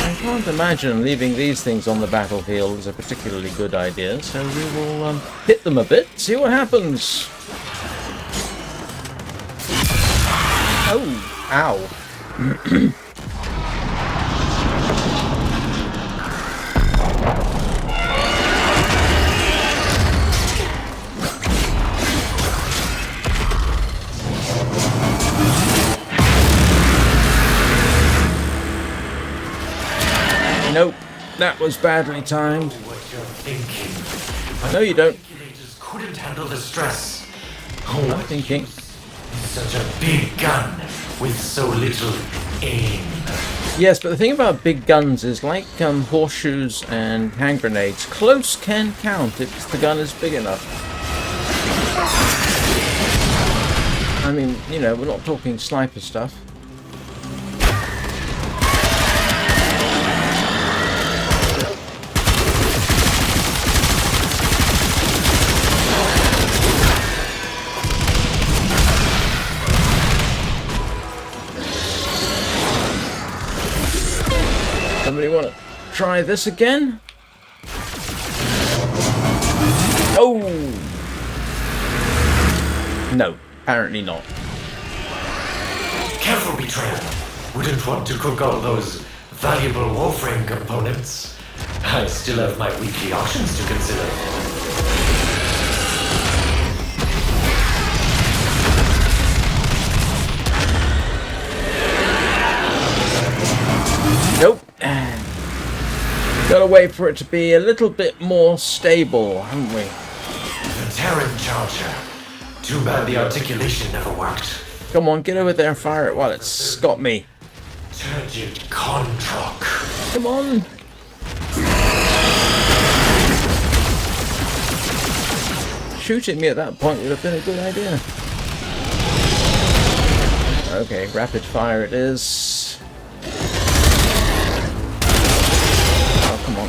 I can't imagine leaving these things on the battlefield is a particularly good idea, so we will hit them a bit, see what happens. Oh, ow. Nope, that was badly timed. What you're thinking. No, you don't. Regulators couldn't handle the stress. I'm thinking. Such a big gun with so little aim. Yes, but the thing about big guns is like horseshoes and hand grenades. Close can count if the gun is big enough. I mean, you know, we're not talking sniper stuff. Somebody want to try this again? Oh! No, apparently not. Careful, betrayer. Wouldn't want to cook all those valuable Warframe components. I still have my weekly auctions to consider. Nope. Gotta wait for it to be a little bit more stable, haven't we? The Terran Charger. Too bad the articulation never worked. Come on, get over there and fire it while it's got me. Turgid Controck. Come on. Shooting me at that point would have been a good idea. Okay, rapid fire it is. Oh, come on.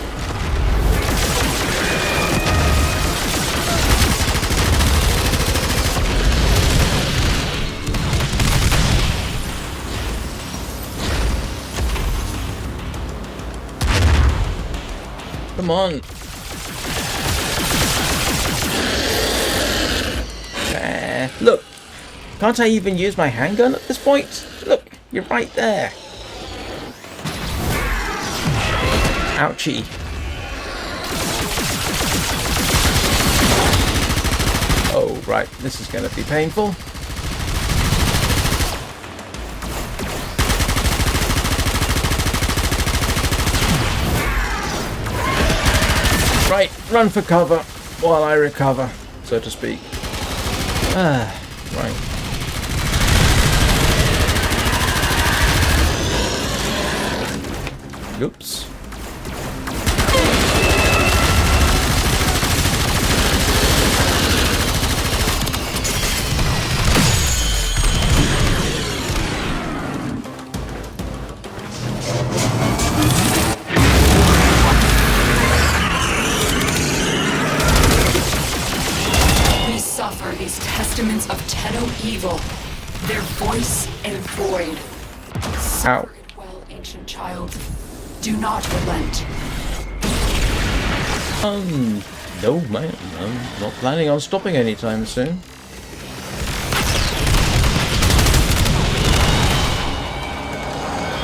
Come on. Look, can't I even use my handgun at this point? Look, you're right there. Ouchie. Oh, right, this is going to be painful. Right, run for cover while I recover, so to speak. Ah, right. Oops. These testaments of Tenno evil, their voice and void. Ow. Well, ancient child, do not relent. No, man. I'm not planning on stopping anytime soon.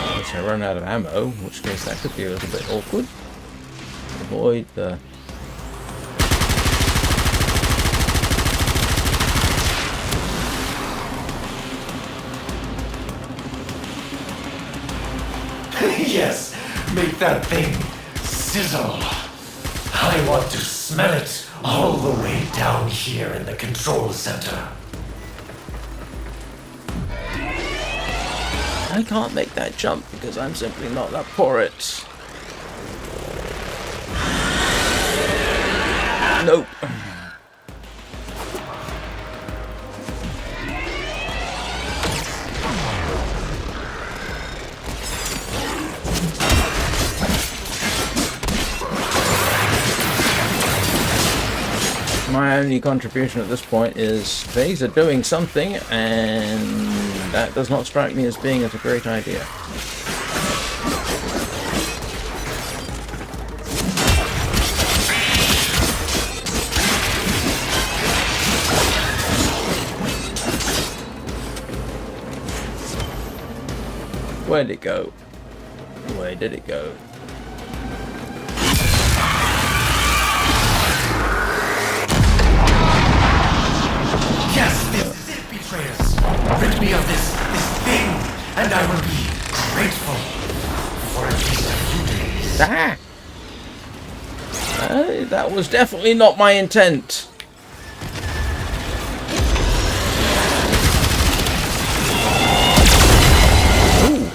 Unless I run out of ammo, in which case that could be a little bit awkward. Avoid the... Yes, make that thing sizzle. I want to smell it all the way down here in the control center. I can't make that jump because I'm simply not up for it. Nope. My only contribution at this point is these are doing something, and that does not strike me as being a great idea. Where'd it go? Where did it go? Yes, this is it, betrayers. Rid me of this thing, and I will be grateful for at least a few days. Ah! That was definitely not my intent. Ooh.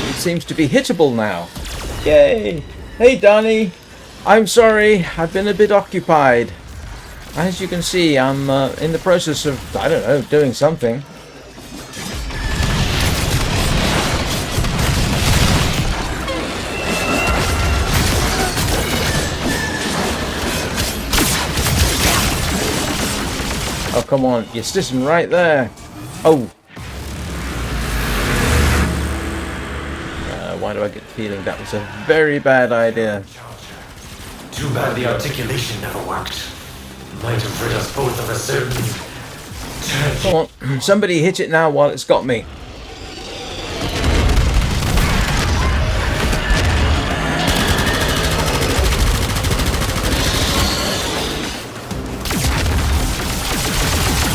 It seems to be hittable now. Yay! Hey, Donnie. I'm sorry, I've been a bit occupied. As you can see, I'm in the process of, I don't know, doing something. Oh, come on, you're sitting right there. Oh. Why do I get the feeling that was a very bad idea? Too bad the articulation never worked. Might have rid us both of a certain... Come on, somebody hit it now while it's got me.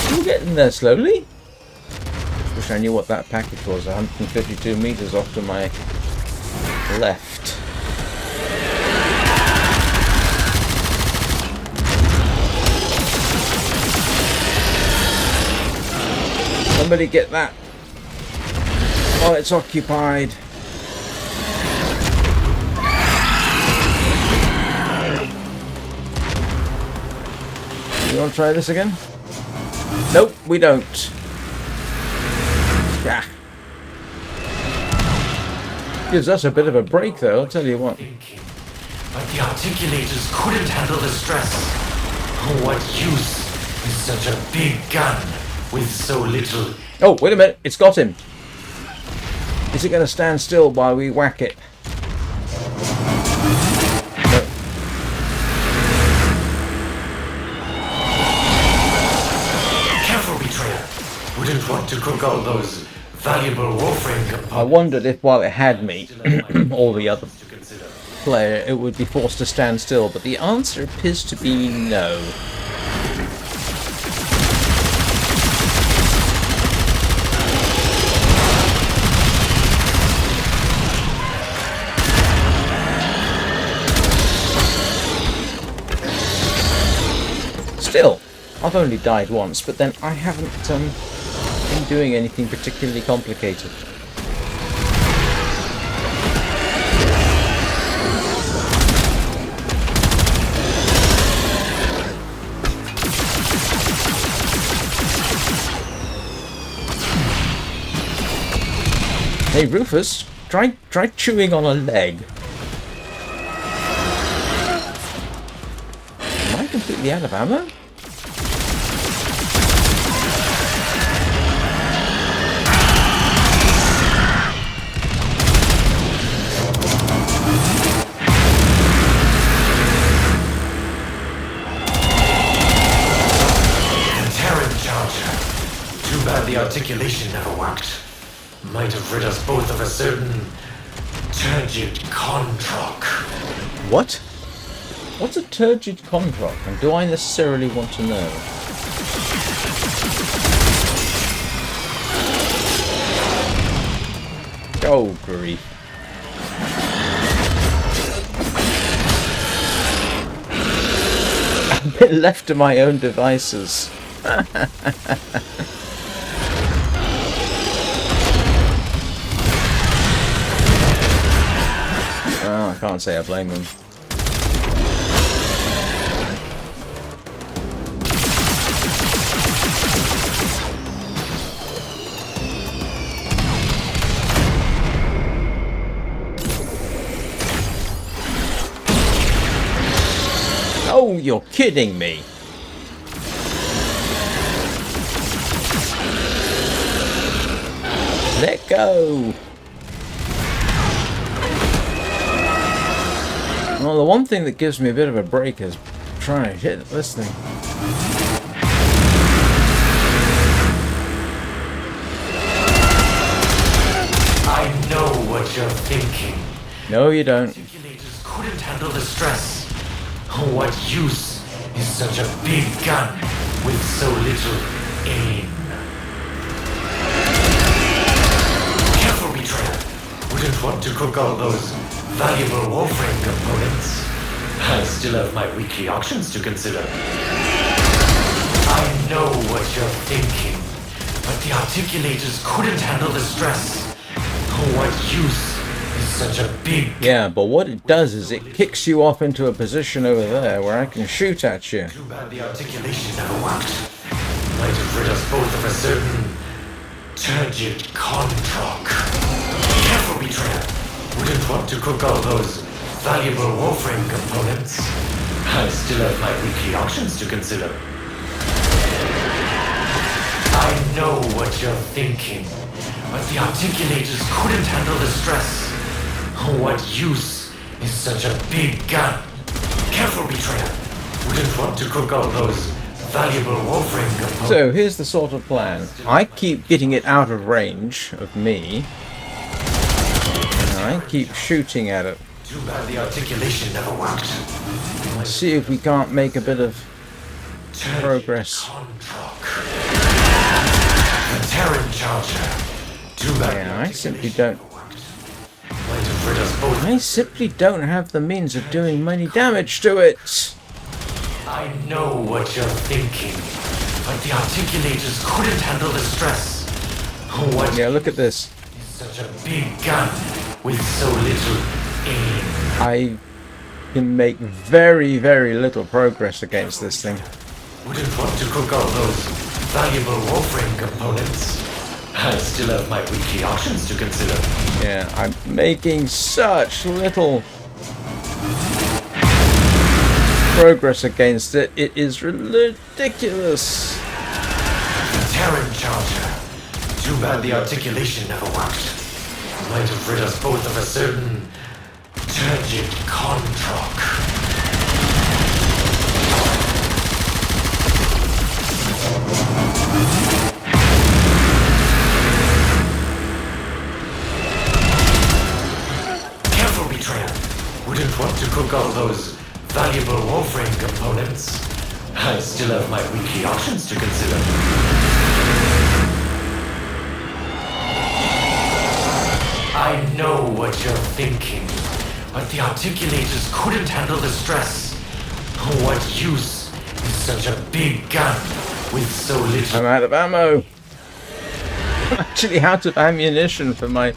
Still getting there slowly. Wish I knew what that package was. 152 meters off to my left. Somebody get that while it's occupied. You want to try this again? Nope, we don't. Yeah. Gives us a bit of a break though, I'll tell you what. But the articulators couldn't handle the stress. What use is such a big gun with so little? Oh, wait a minute, it's got him. Is it going to stand still while we whack it? No. Careful, betrayer. Wouldn't want to cook all those valuable Warframe components. I wondered if while it had me, or the other player, it would be forced to stand still, but the answer appears to be no. Still, I've only died once, but then I haven't been doing anything particularly complicated. Hey Rufus, try chewing on a leg. Am I completely out of ammo? bad the articulation never worked. Might have rid us both of a certain turgid contract. What? What's a turgid contract, and do I necessarily want to know? Oh, grief. I've been left to my own devices. Well, I can't say I blame them. Oh, you're kidding me. Let go. Well, the one thing that gives me a bit of a break is trying to hit this thing. I know what you're thinking. No, you don't. Articulators couldn't handle the stress. What use is such a big gun with so little aim? Careful, betrayer. Wouldn't want to cook all those valuable Warframe components. I still have my weekly auctions to consider. I know what you're thinking, but the articulators couldn't handle the stress. What use is such a big... Yeah, but what it does is it kicks you off into a position over there where I can shoot at you. Too bad the articulation never worked. Might have rid us both of a certain turgid contract. Careful, betrayer. Wouldn't want to cook all those valuable Warframe components. I still have my weekly auctions to consider. I know what you're thinking, but the articulators couldn't handle the stress. What use is such a big gun? Careful, betrayer. Wouldn't want to cook all those valuable Warframe components. So here's the sort of plan. I keep getting it out of range of me, and I keep shooting at it. Too bad the articulation never worked. Let's see if we can't make a bit of progress. The Terran Charger. Too bad. Yeah, I simply don't. Might have rid us both. I simply don't have the means of doing many damage to it. I know what you're thinking, but the articulators couldn't handle the stress. What Yeah, look at this. is such a big gun with so little aim? I can make very, very little progress against this thing. Wouldn't want to cook all those valuable Warframe components. I still have my weekly auctions to consider. Yeah, I'm making such little progress against it. It is ridiculous. The Terran Charger. Too bad the articulation never worked. Might have rid us both of a certain turgid contract. Careful, betrayer. Wouldn't want to cook all those valuable Warframe components. I still have my weekly auctions to consider. I know what you're thinking, but the articulators couldn't handle the stress. What use is such a big gun with so little... I'm out of ammo. I'm actually out of ammunition for my...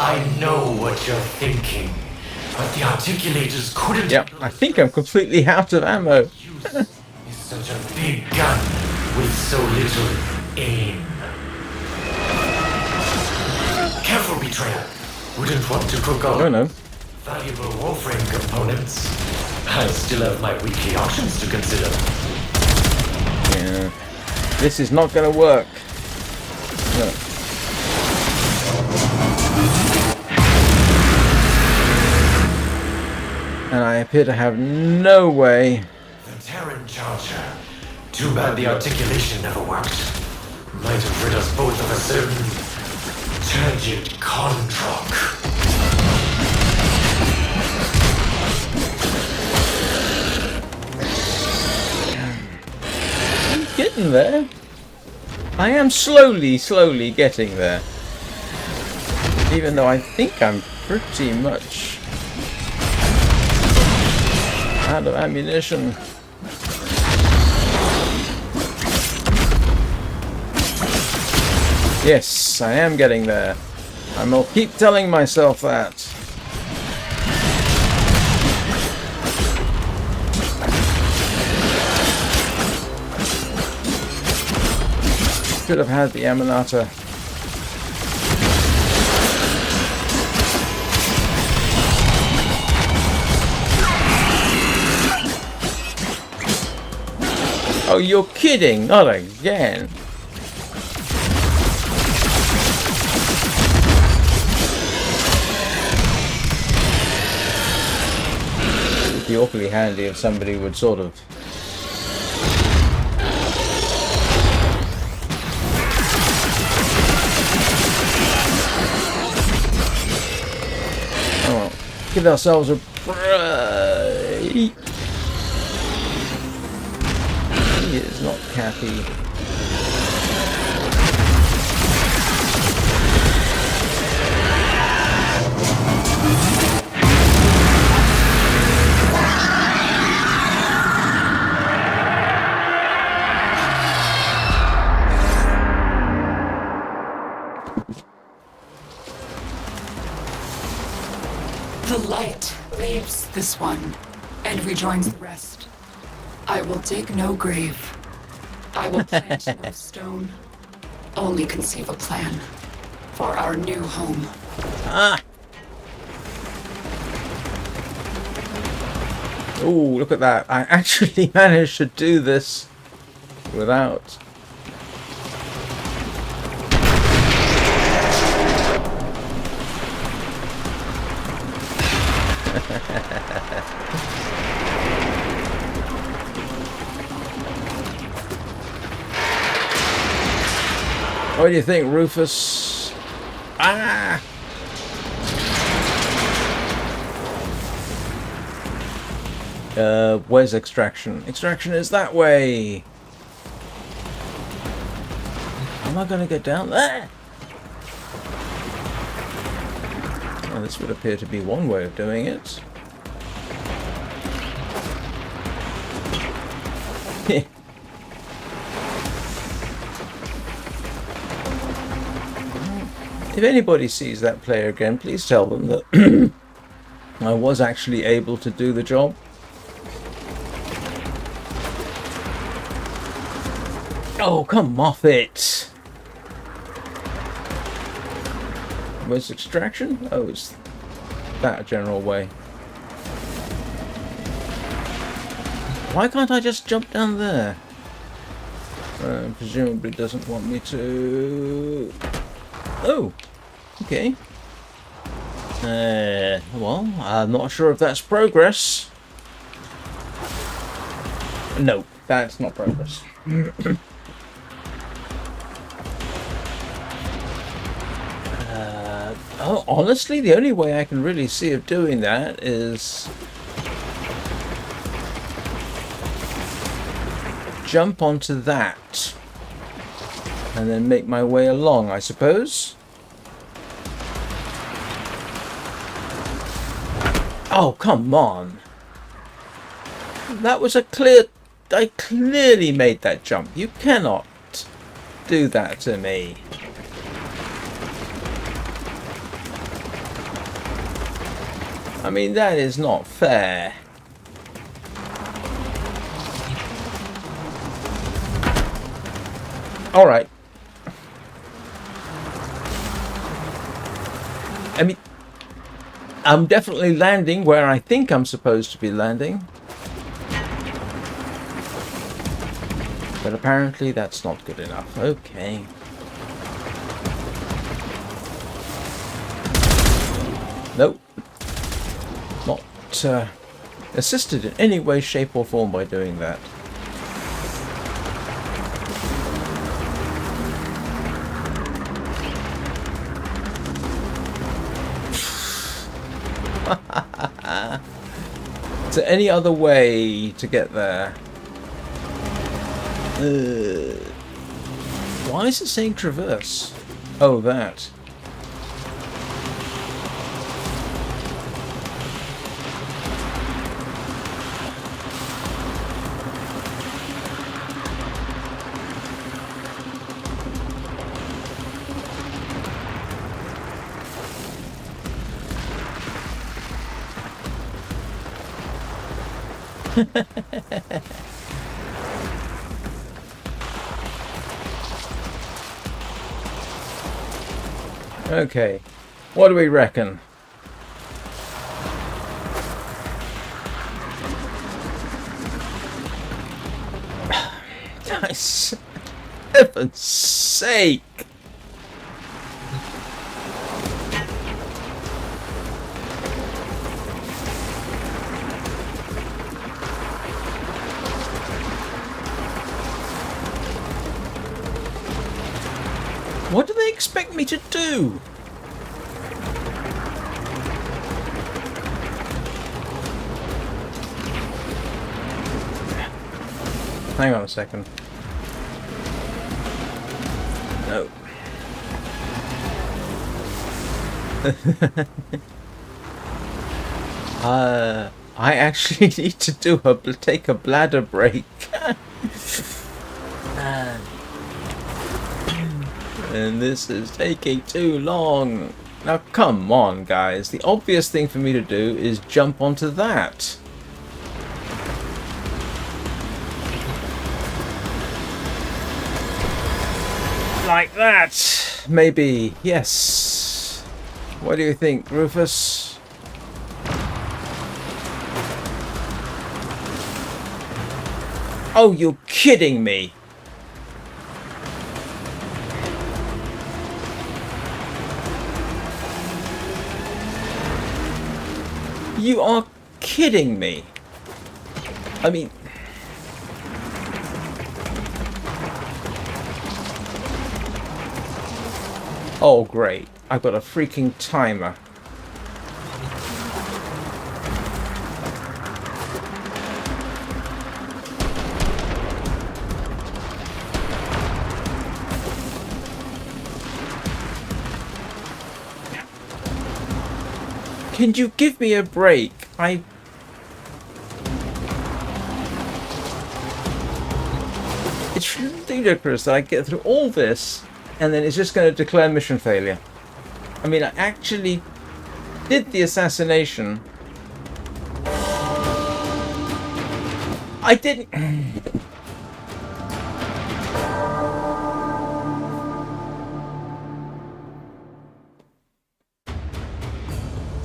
I know what you're thinking, but the articulators couldn't... Yep, I think I'm completely out of ammo. Use is such a big gun with so little aim. Careful, betrayer. Wouldn't want to cook all Oh no. valuable Warframe components. I still have my weekly auctions to consider. Yeah. This is not going to work. No. appear to have no way. The Terran Charger. Too bad the articulation never worked. Might have rid us both of a certain turgid Kondrok. Getting there. I am slowly getting there. Even though I think I'm pretty much out of ammunition. Yes, I am getting there. I will keep telling myself that. Should have had the Amanata. Oh, you're kidding! Not again! It'd be awfully handy if somebody would sort of... Oh, give ourselves a break! He is not Cappy. The light leaves this one and rejoins the rest. I will dig no grave. I will plant no stone. Only conceive a plan for our new home. Ah! Oh, look at that. I actually managed to do this without... What do you think, Rufus? Ah! Where's extraction? Extraction is that way! How am I going to get down there? Well, this would appear to be one way of doing it. If anybody sees that player again, please tell them that I was actually able to do the job. Oh, come off it! Where's extraction? Oh, it's that general way. Why can't I just jump down there? Presumably doesn't want me to... Oh, okay. Well, I'm not sure if that's progress. No, that's not progress. Oh, honestly, the only way I can really see of doing that is jump onto that and then make my way along, I suppose. Oh, come on. That was a clear... I clearly made that jump. You cannot do that to me. I mean, that is not fair. Alright. I mean, I'm definitely landing where I think I'm supposed to be landing. But apparently that's not good enough. Okay. Nope. Not assisted in any way, shape or form by doing that. Is there any other way to get there? Why is it saying traverse? Oh, that. Okay, what do we reckon? Guys, for heaven's sake! What do they expect me to do? Hang on a second. No. I actually need to take a bladder break. And this is taking too long. Now come on, guys. The obvious thing for me to do is jump onto that. Like that. Maybe. Yes. What do you think, Rufus? Oh, you're kidding me. You are kidding me. I mean... Oh, great. I've got a freaking timer. Can you give me a break? It's ludicrous that I get through all this and then it's just going to declare mission failure. I mean, I actually did the assassination. I didn't...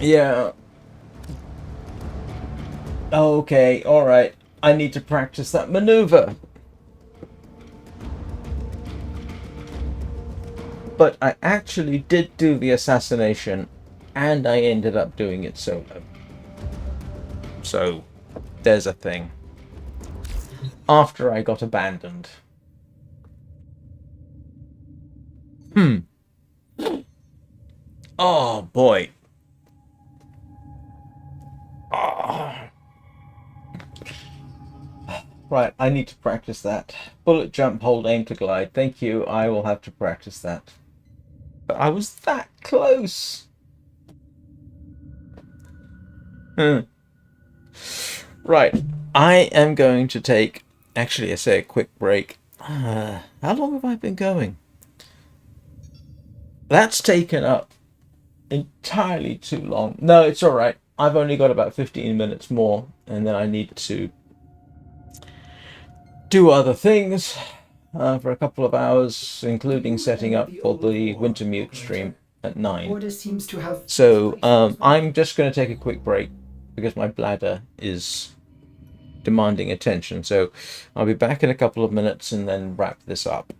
Yeah. Okay, alright. I need to practice that maneuver. But I actually did do the assassination, and I ended up doing it solo. So, there's a thing. After I got abandoned. Oh, boy. Right, I need to practice that. Bullet jump, hold, aim to glide. Thank you, I will have to practice that. But I was that close! Right, I am going to take, actually I say a quick break. How long have I been going? That's taken up entirely too long. No, it's alright. I've only got about 15 minutes more, and then I need to do other things for a couple of hours, including setting up for the Wintermute stream at 9. Order seems to have... So I'm just going to take a quick break because my bladder is demanding attention. So I'll be back in a couple of minutes and then wrap this up.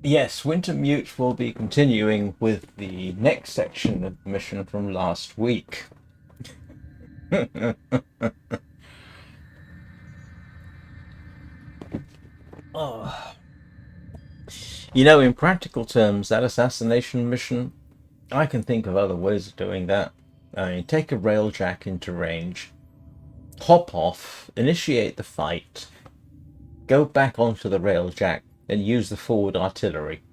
Yes, Wintermute will be continuing with the next section of the mission from last week. Oh. You know, in practical terms, that assassination mission, I can think of other ways of doing that. I mean, take a railjack into range, hop off, initiate the fight, go back onto the railjack, and use the forward artillery.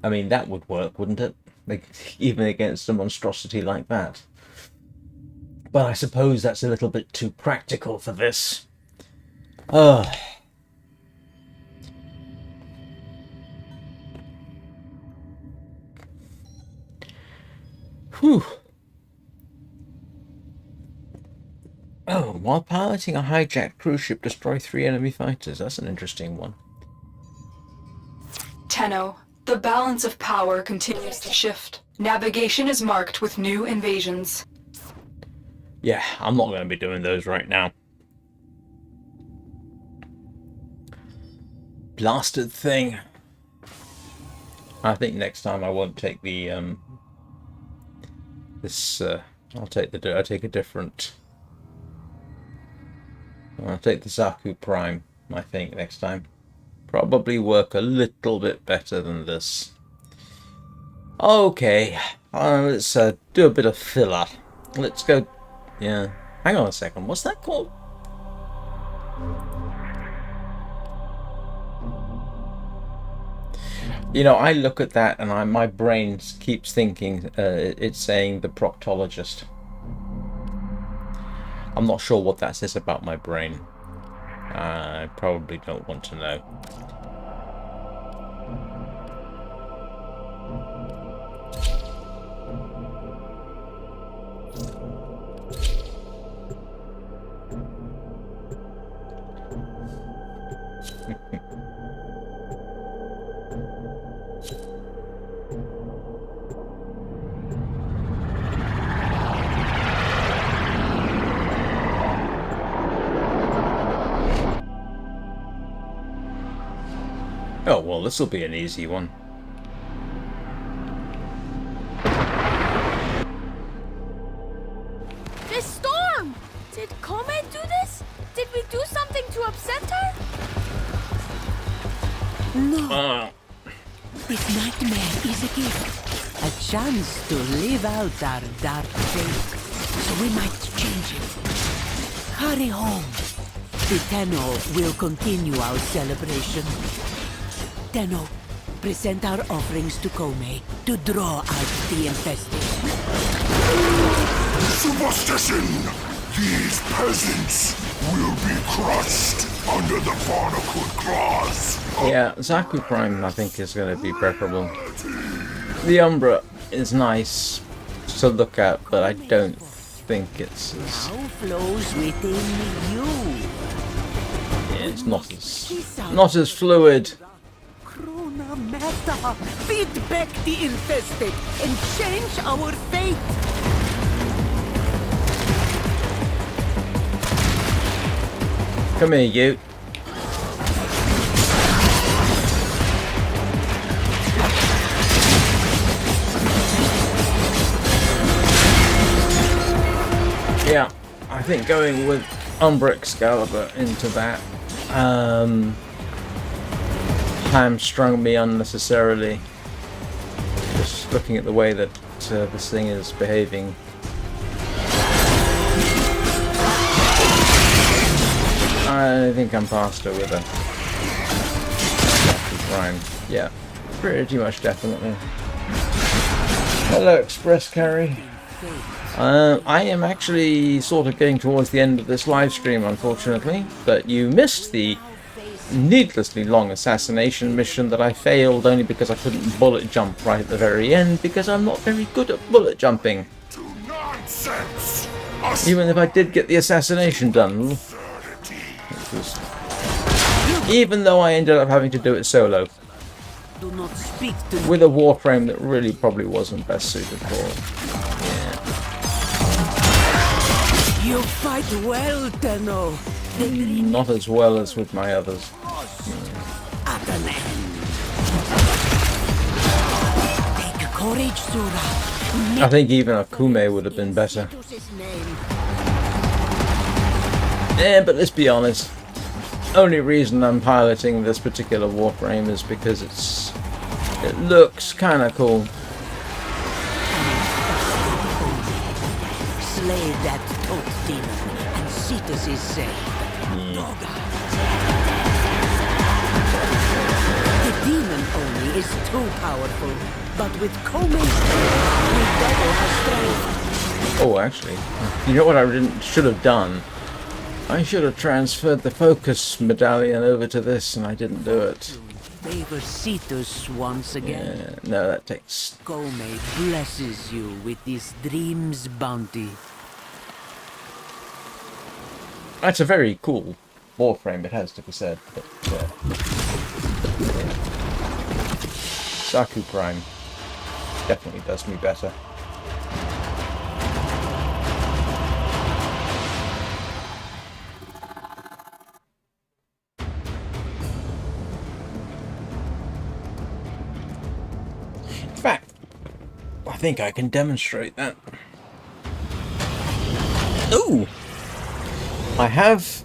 I mean, that would work, wouldn't it? Like, even against a monstrosity like that. But I suppose that's a little bit too practical for this. Whew. Oh, while piloting a hijacked cruise ship, destroy 3 enemy fighters. That's an interesting one. Tenno, the balance of power continues to shift. Navigation is marked with new invasions. Yeah, I'm not going to be doing those right now. Blasted thing. I think next time I won't take the I'll take a different. I'll take the Zaku Prime, I think, next time. Probably work a little bit better than this. Okay, let's do a bit of filler. Let's go. Yeah, hang on a second. What's that called? You know, I look at that and my brain keeps thinking it's saying the proctologist. I'm not sure what that says about my brain. I probably don't want to know. Oh, well, this will be an easy one. This storm! Did Comet do this? Did we do something No. This nightmare is a gift. A chance to live out our dark fate. So we might change it. Hurry home. The Tenno will continue our celebration. Tenno, present our offerings to Kome to draw out the infested. Superstition! These peasants will be crushed under the barnacled claws. Yeah, Zaku Prime I think is going to be preferable. The Umbra is nice to look at, but I don't think it's as... Now flows within you. Yeah, it's not as fluid. Krona Meta, beat back the infested and change our fate. Come here, you. Yeah, I think going with Umbra Excalibur into that hamstrung me unnecessarily. Just looking at the way that this thing is behaving. I think I'm past her with a Prime. Yeah, pretty much definitely. Hello, Express Carry. I am actually sort of getting towards the end of this live stream, unfortunately, but you missed the needlessly long assassination mission that I failed only because I couldn't bullet jump right at the very end because I'm not very good at bullet jumping. Nonsense! Even if I did get the assassination done. Even though I ended up having to do it solo. Do not speak to With a Warframe that really probably wasn't best suited for it. You fight well, Tenno. Not as well as with my others. At an end. Take courage, Sura. I think even a Kume would have been better. But let's be honest. Only reason I'm piloting this particular Warframe is because it looks kind of cool. Slay that toad demon, and Cetus is saved. Doga. The demon only is too powerful, but with Kome's strength, we double her strength. Oh, actually, you know what I should have done? I should have transferred the focus medallion over to this, and I didn't do it. Favor Cetus once again. Yeah, no, that takes... Kome blesses you with this dream's bounty. That's a very cool Warframe, it has to be said. But, yeah. Zaku Prime definitely does me better. In fact, I think I can demonstrate that. Ooh! I have,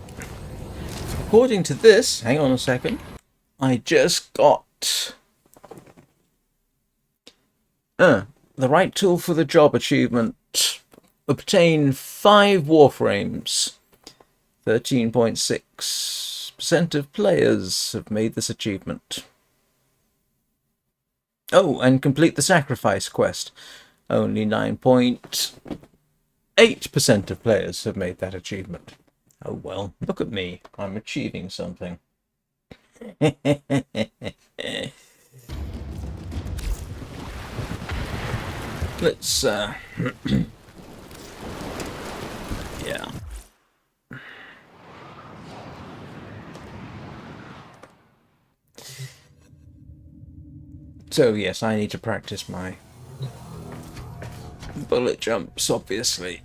according to this, hang on a second, I just got the right tool for the job achievement. Obtain 5 Warframes. 13.6% of players have made this achievement. Oh, and complete the sacrifice quest. Only 9.8% of players have made that achievement. Oh well, look at me. I'm achieving something. Let's, yeah. So yes, I need to practice my bullet jumps, obviously.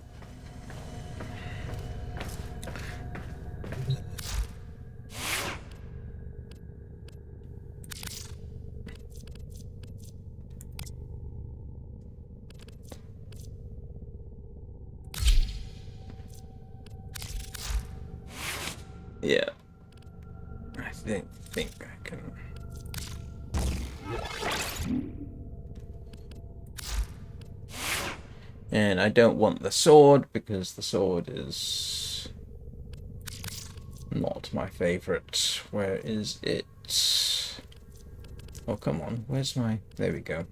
Yeah, I think I can. And I don't want the sword because the sword is not my favorite. Where is it? Oh, come on. Where's my... There we go.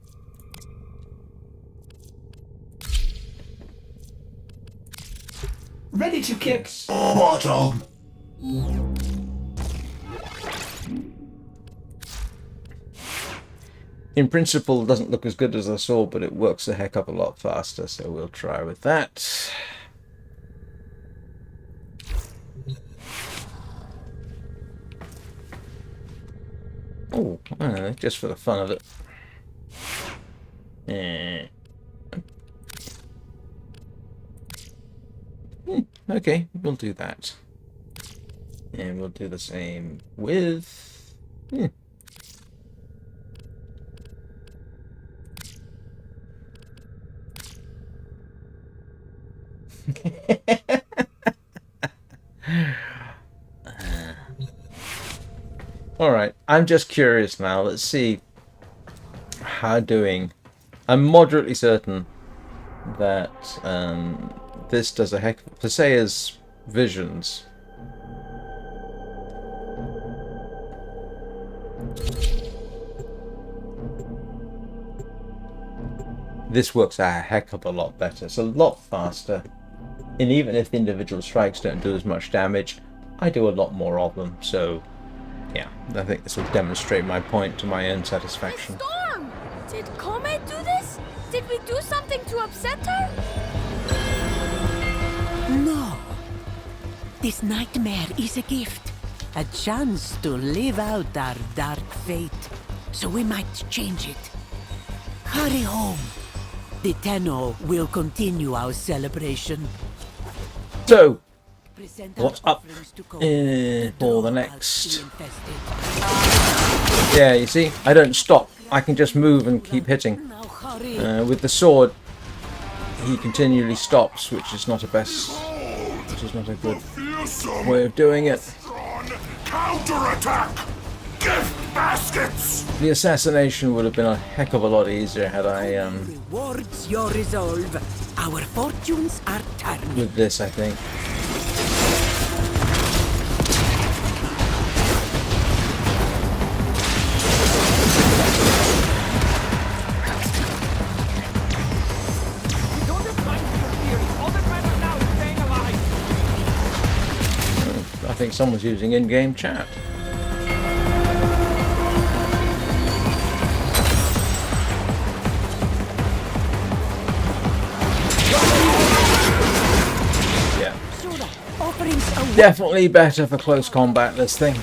Ready to kick. Bottom! In principle, it doesn't look as good as I saw, but it works a heck of a lot faster, so we'll try with that. Oh, just for the fun of it. Okay, we'll do that. And we'll do the same with... Alright, I'm just curious now. Let's see how doing. I'm moderately certain that this does a heck of... Pasea's visions. This works a heck of a lot better. It's a lot faster. And even if the individual strikes don't do as much damage, I do a lot more of them. So, yeah, I think this will demonstrate my point to my own satisfaction. Storm! Did Comet do this? Did we do something to upset her? No. This nightmare is a gift. A chance to live out our dark fate. So we might change it. Hurry home. The Tenno will continue our celebration. So, Present what's our up offerings to for Comet. the next? Yeah, you see, I don't stop. I can just move and keep hitting. Now hurry. With the sword, he continually stops, which is not a good way of doing it. Counterattack! Gift baskets! The assassination would have been a heck of a lot easier had I Rewards your resolve. Our fortunes are turning. with this, I think. I think someone's using in-game chat. Yeah. Definitely better for close combat, this thing.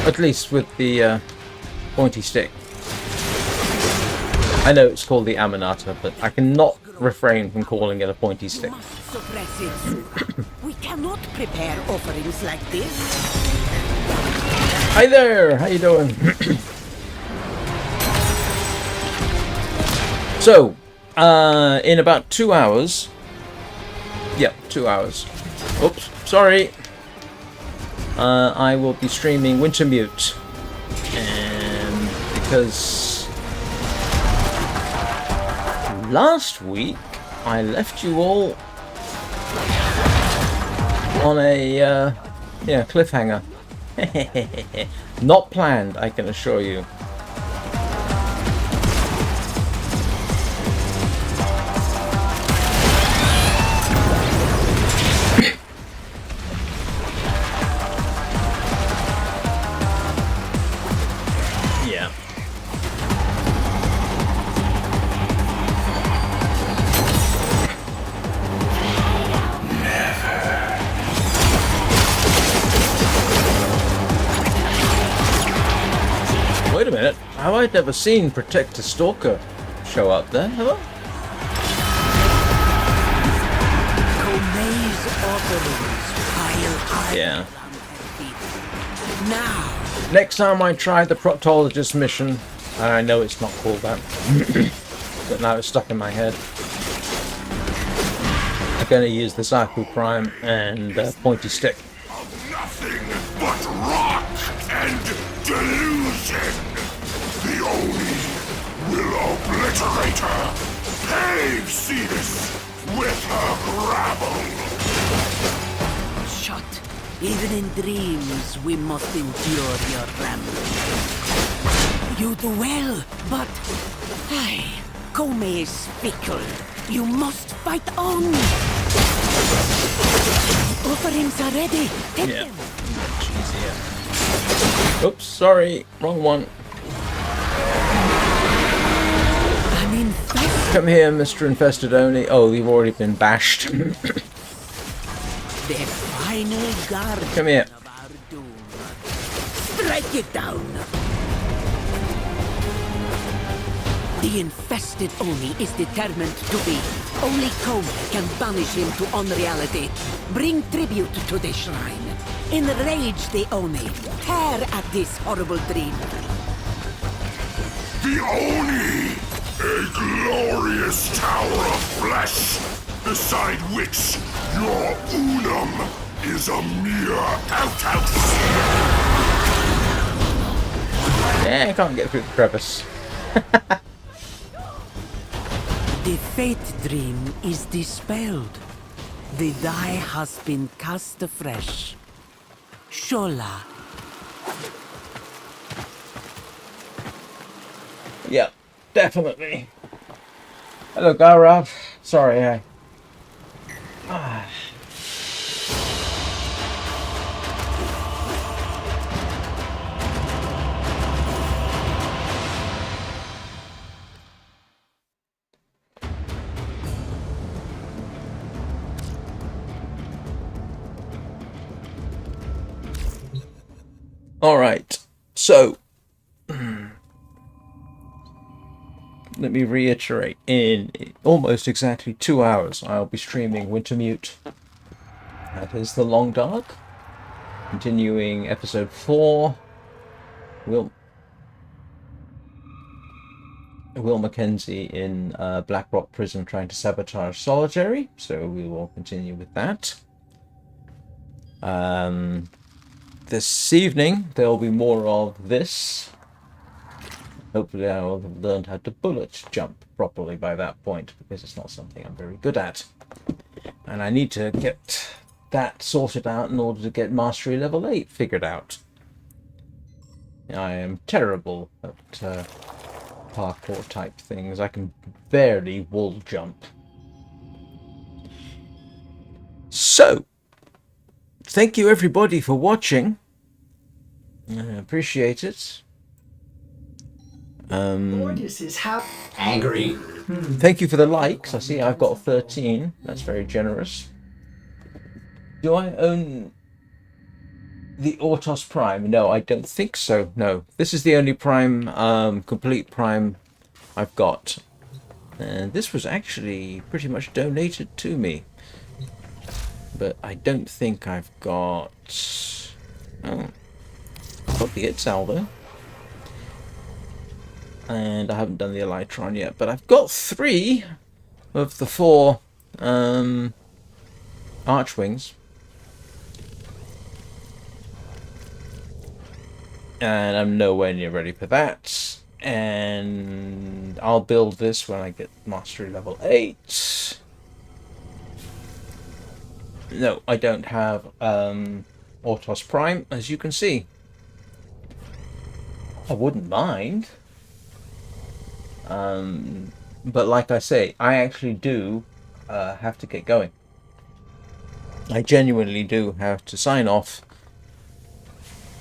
At least with the pointy stick. I know it's called the Aminata, but I cannot refrain from calling it a pointy stick. Suppress it. We cannot prepare offerings like this. Hi there, how you doing? So, in about 2 hours. Yep, 2 hours. Oops, sorry. I will be streaming Wintermute, and because last week I left you all on a cliffhanger. Not planned, I can assure you. Yeah. Wait a minute, have I never seen Protector Stalker show up there, have I? Comet's offerings pile high. Yeah. Now, Next time I try the Proctologist mission, I know it's not called that, but now it's stuck in my head. I'm going to use the Zaku Prime and pointy stick. Nothing but rot and delusion! The Oni will obliterate her! Pave Cetus with her gravel! Shut. Even in dreams, we must endure your ramble. You do well, but... Aye, Kome is fickle. You must fight on! Offerings are ready. Take them. Jeez, yeah. Oops, sorry. Wrong one. I'm infested. Come here, Mr. Infested Oni. Oh, you've already been bashed. The final guard Come here. of our doom. Strike it down! The infested Oni is determined to be. Only Kome can banish him to unreality. Bring tribute to the shrine. Enrage the Oni. Tear at this horrible dream. The Oni! A glorious tower of flesh, beside which your Unum is a mere outhouse! Yeah, I can't get through the crevice. The fate dream is dispelled. The die has been cast afresh. Shola. Yeah, definitely. Hello, Gaurav. Sorry, I... Alright, so... Let me reiterate, in almost exactly 2 hours I'll be streaming Wintermute. That is The Long Dark. Continuing episode 4. Will Mackenzie in Blackrock Prison trying to sabotage Solitary, so we will continue with that. This evening there will be more of this. Hopefully I will have learned how to bullet jump properly by that point, because it's not something I'm very good at. And I need to get that sorted out in order to get Mastery Level 8 figured out. I am terrible at parkour type things. I can barely wall jump. So, thank you everybody for watching. I appreciate it. Ordis is angry. Thank you for the likes. I see I've got 13. That's very generous. Do I own the Ortos Prime? No, I don't think so. No. This is the only Prime, complete Prime I've got. And this was actually pretty much donated to me. But I don't think I've got... Oh. I've got the Itzal though. And I haven't done the Elytron yet, but I've got 3 of the 4 Archwings. And I'm nowhere near ready for that. And I'll build this when I get Mastery Level 8. No, I don't have Ortos Prime, as you can see. I wouldn't mind. But like I say, I actually do have to get going. I genuinely do have to sign off,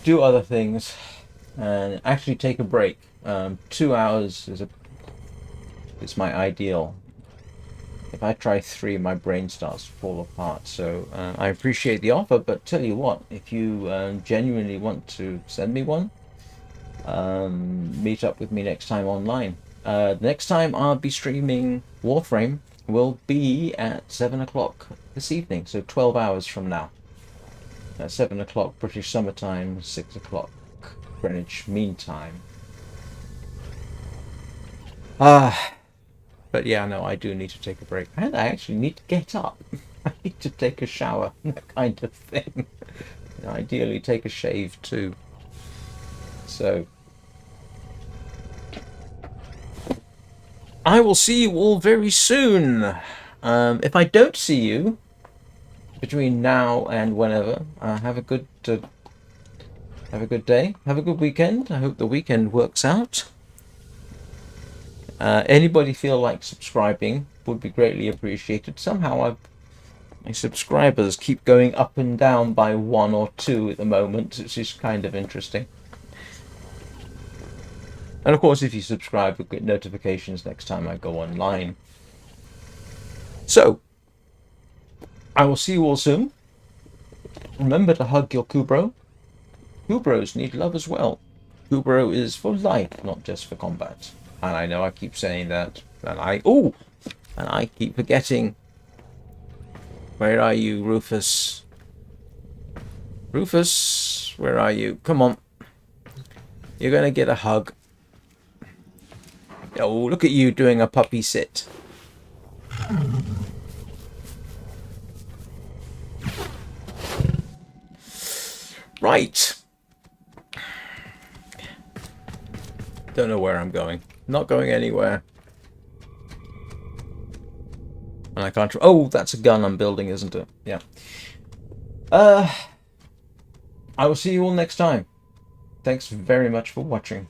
do other things, and actually take a break. 2 hours is my ideal. If I try 3, my brain starts to fall apart. So I appreciate the offer, but tell you what, if you genuinely want to send me one, meet up with me next time online. Next time I'll be streaming Warframe will be at 7 o'clock this evening, so 12 hours from now. At 7 o'clock British summertime, 6 o'clock Greenwich Mean Time. But yeah, no, I do need to take a break. And I actually need to get up. I need to take a shower, that kind of thing. Ideally take a shave too. So... I will see you all very soon. If I don't see you between now and whenever, have a good day. Have a good weekend. I hope the weekend works out. Anybody feel like subscribing would be greatly appreciated. Somehow my subscribers keep going up and down by 1 or 2 at the moment, which is kind of interesting. And of course, if you subscribe, you'll get notifications next time I go online. So, I will see you all soon. Remember to hug your Kubrow. Kubrows need love as well. Kubrow is for life, not just for combat. And I know I keep saying that, and I keep forgetting. Where are you, Rufus? Rufus, where are you? Come on. You're gonna get a hug. Oh, look at you doing a puppy sit. Right. Don't know where I'm going. Not going anywhere. And I can't... Oh, that's a gun I'm building, isn't it? Yeah. I will see you all next time. Thanks very much for watching.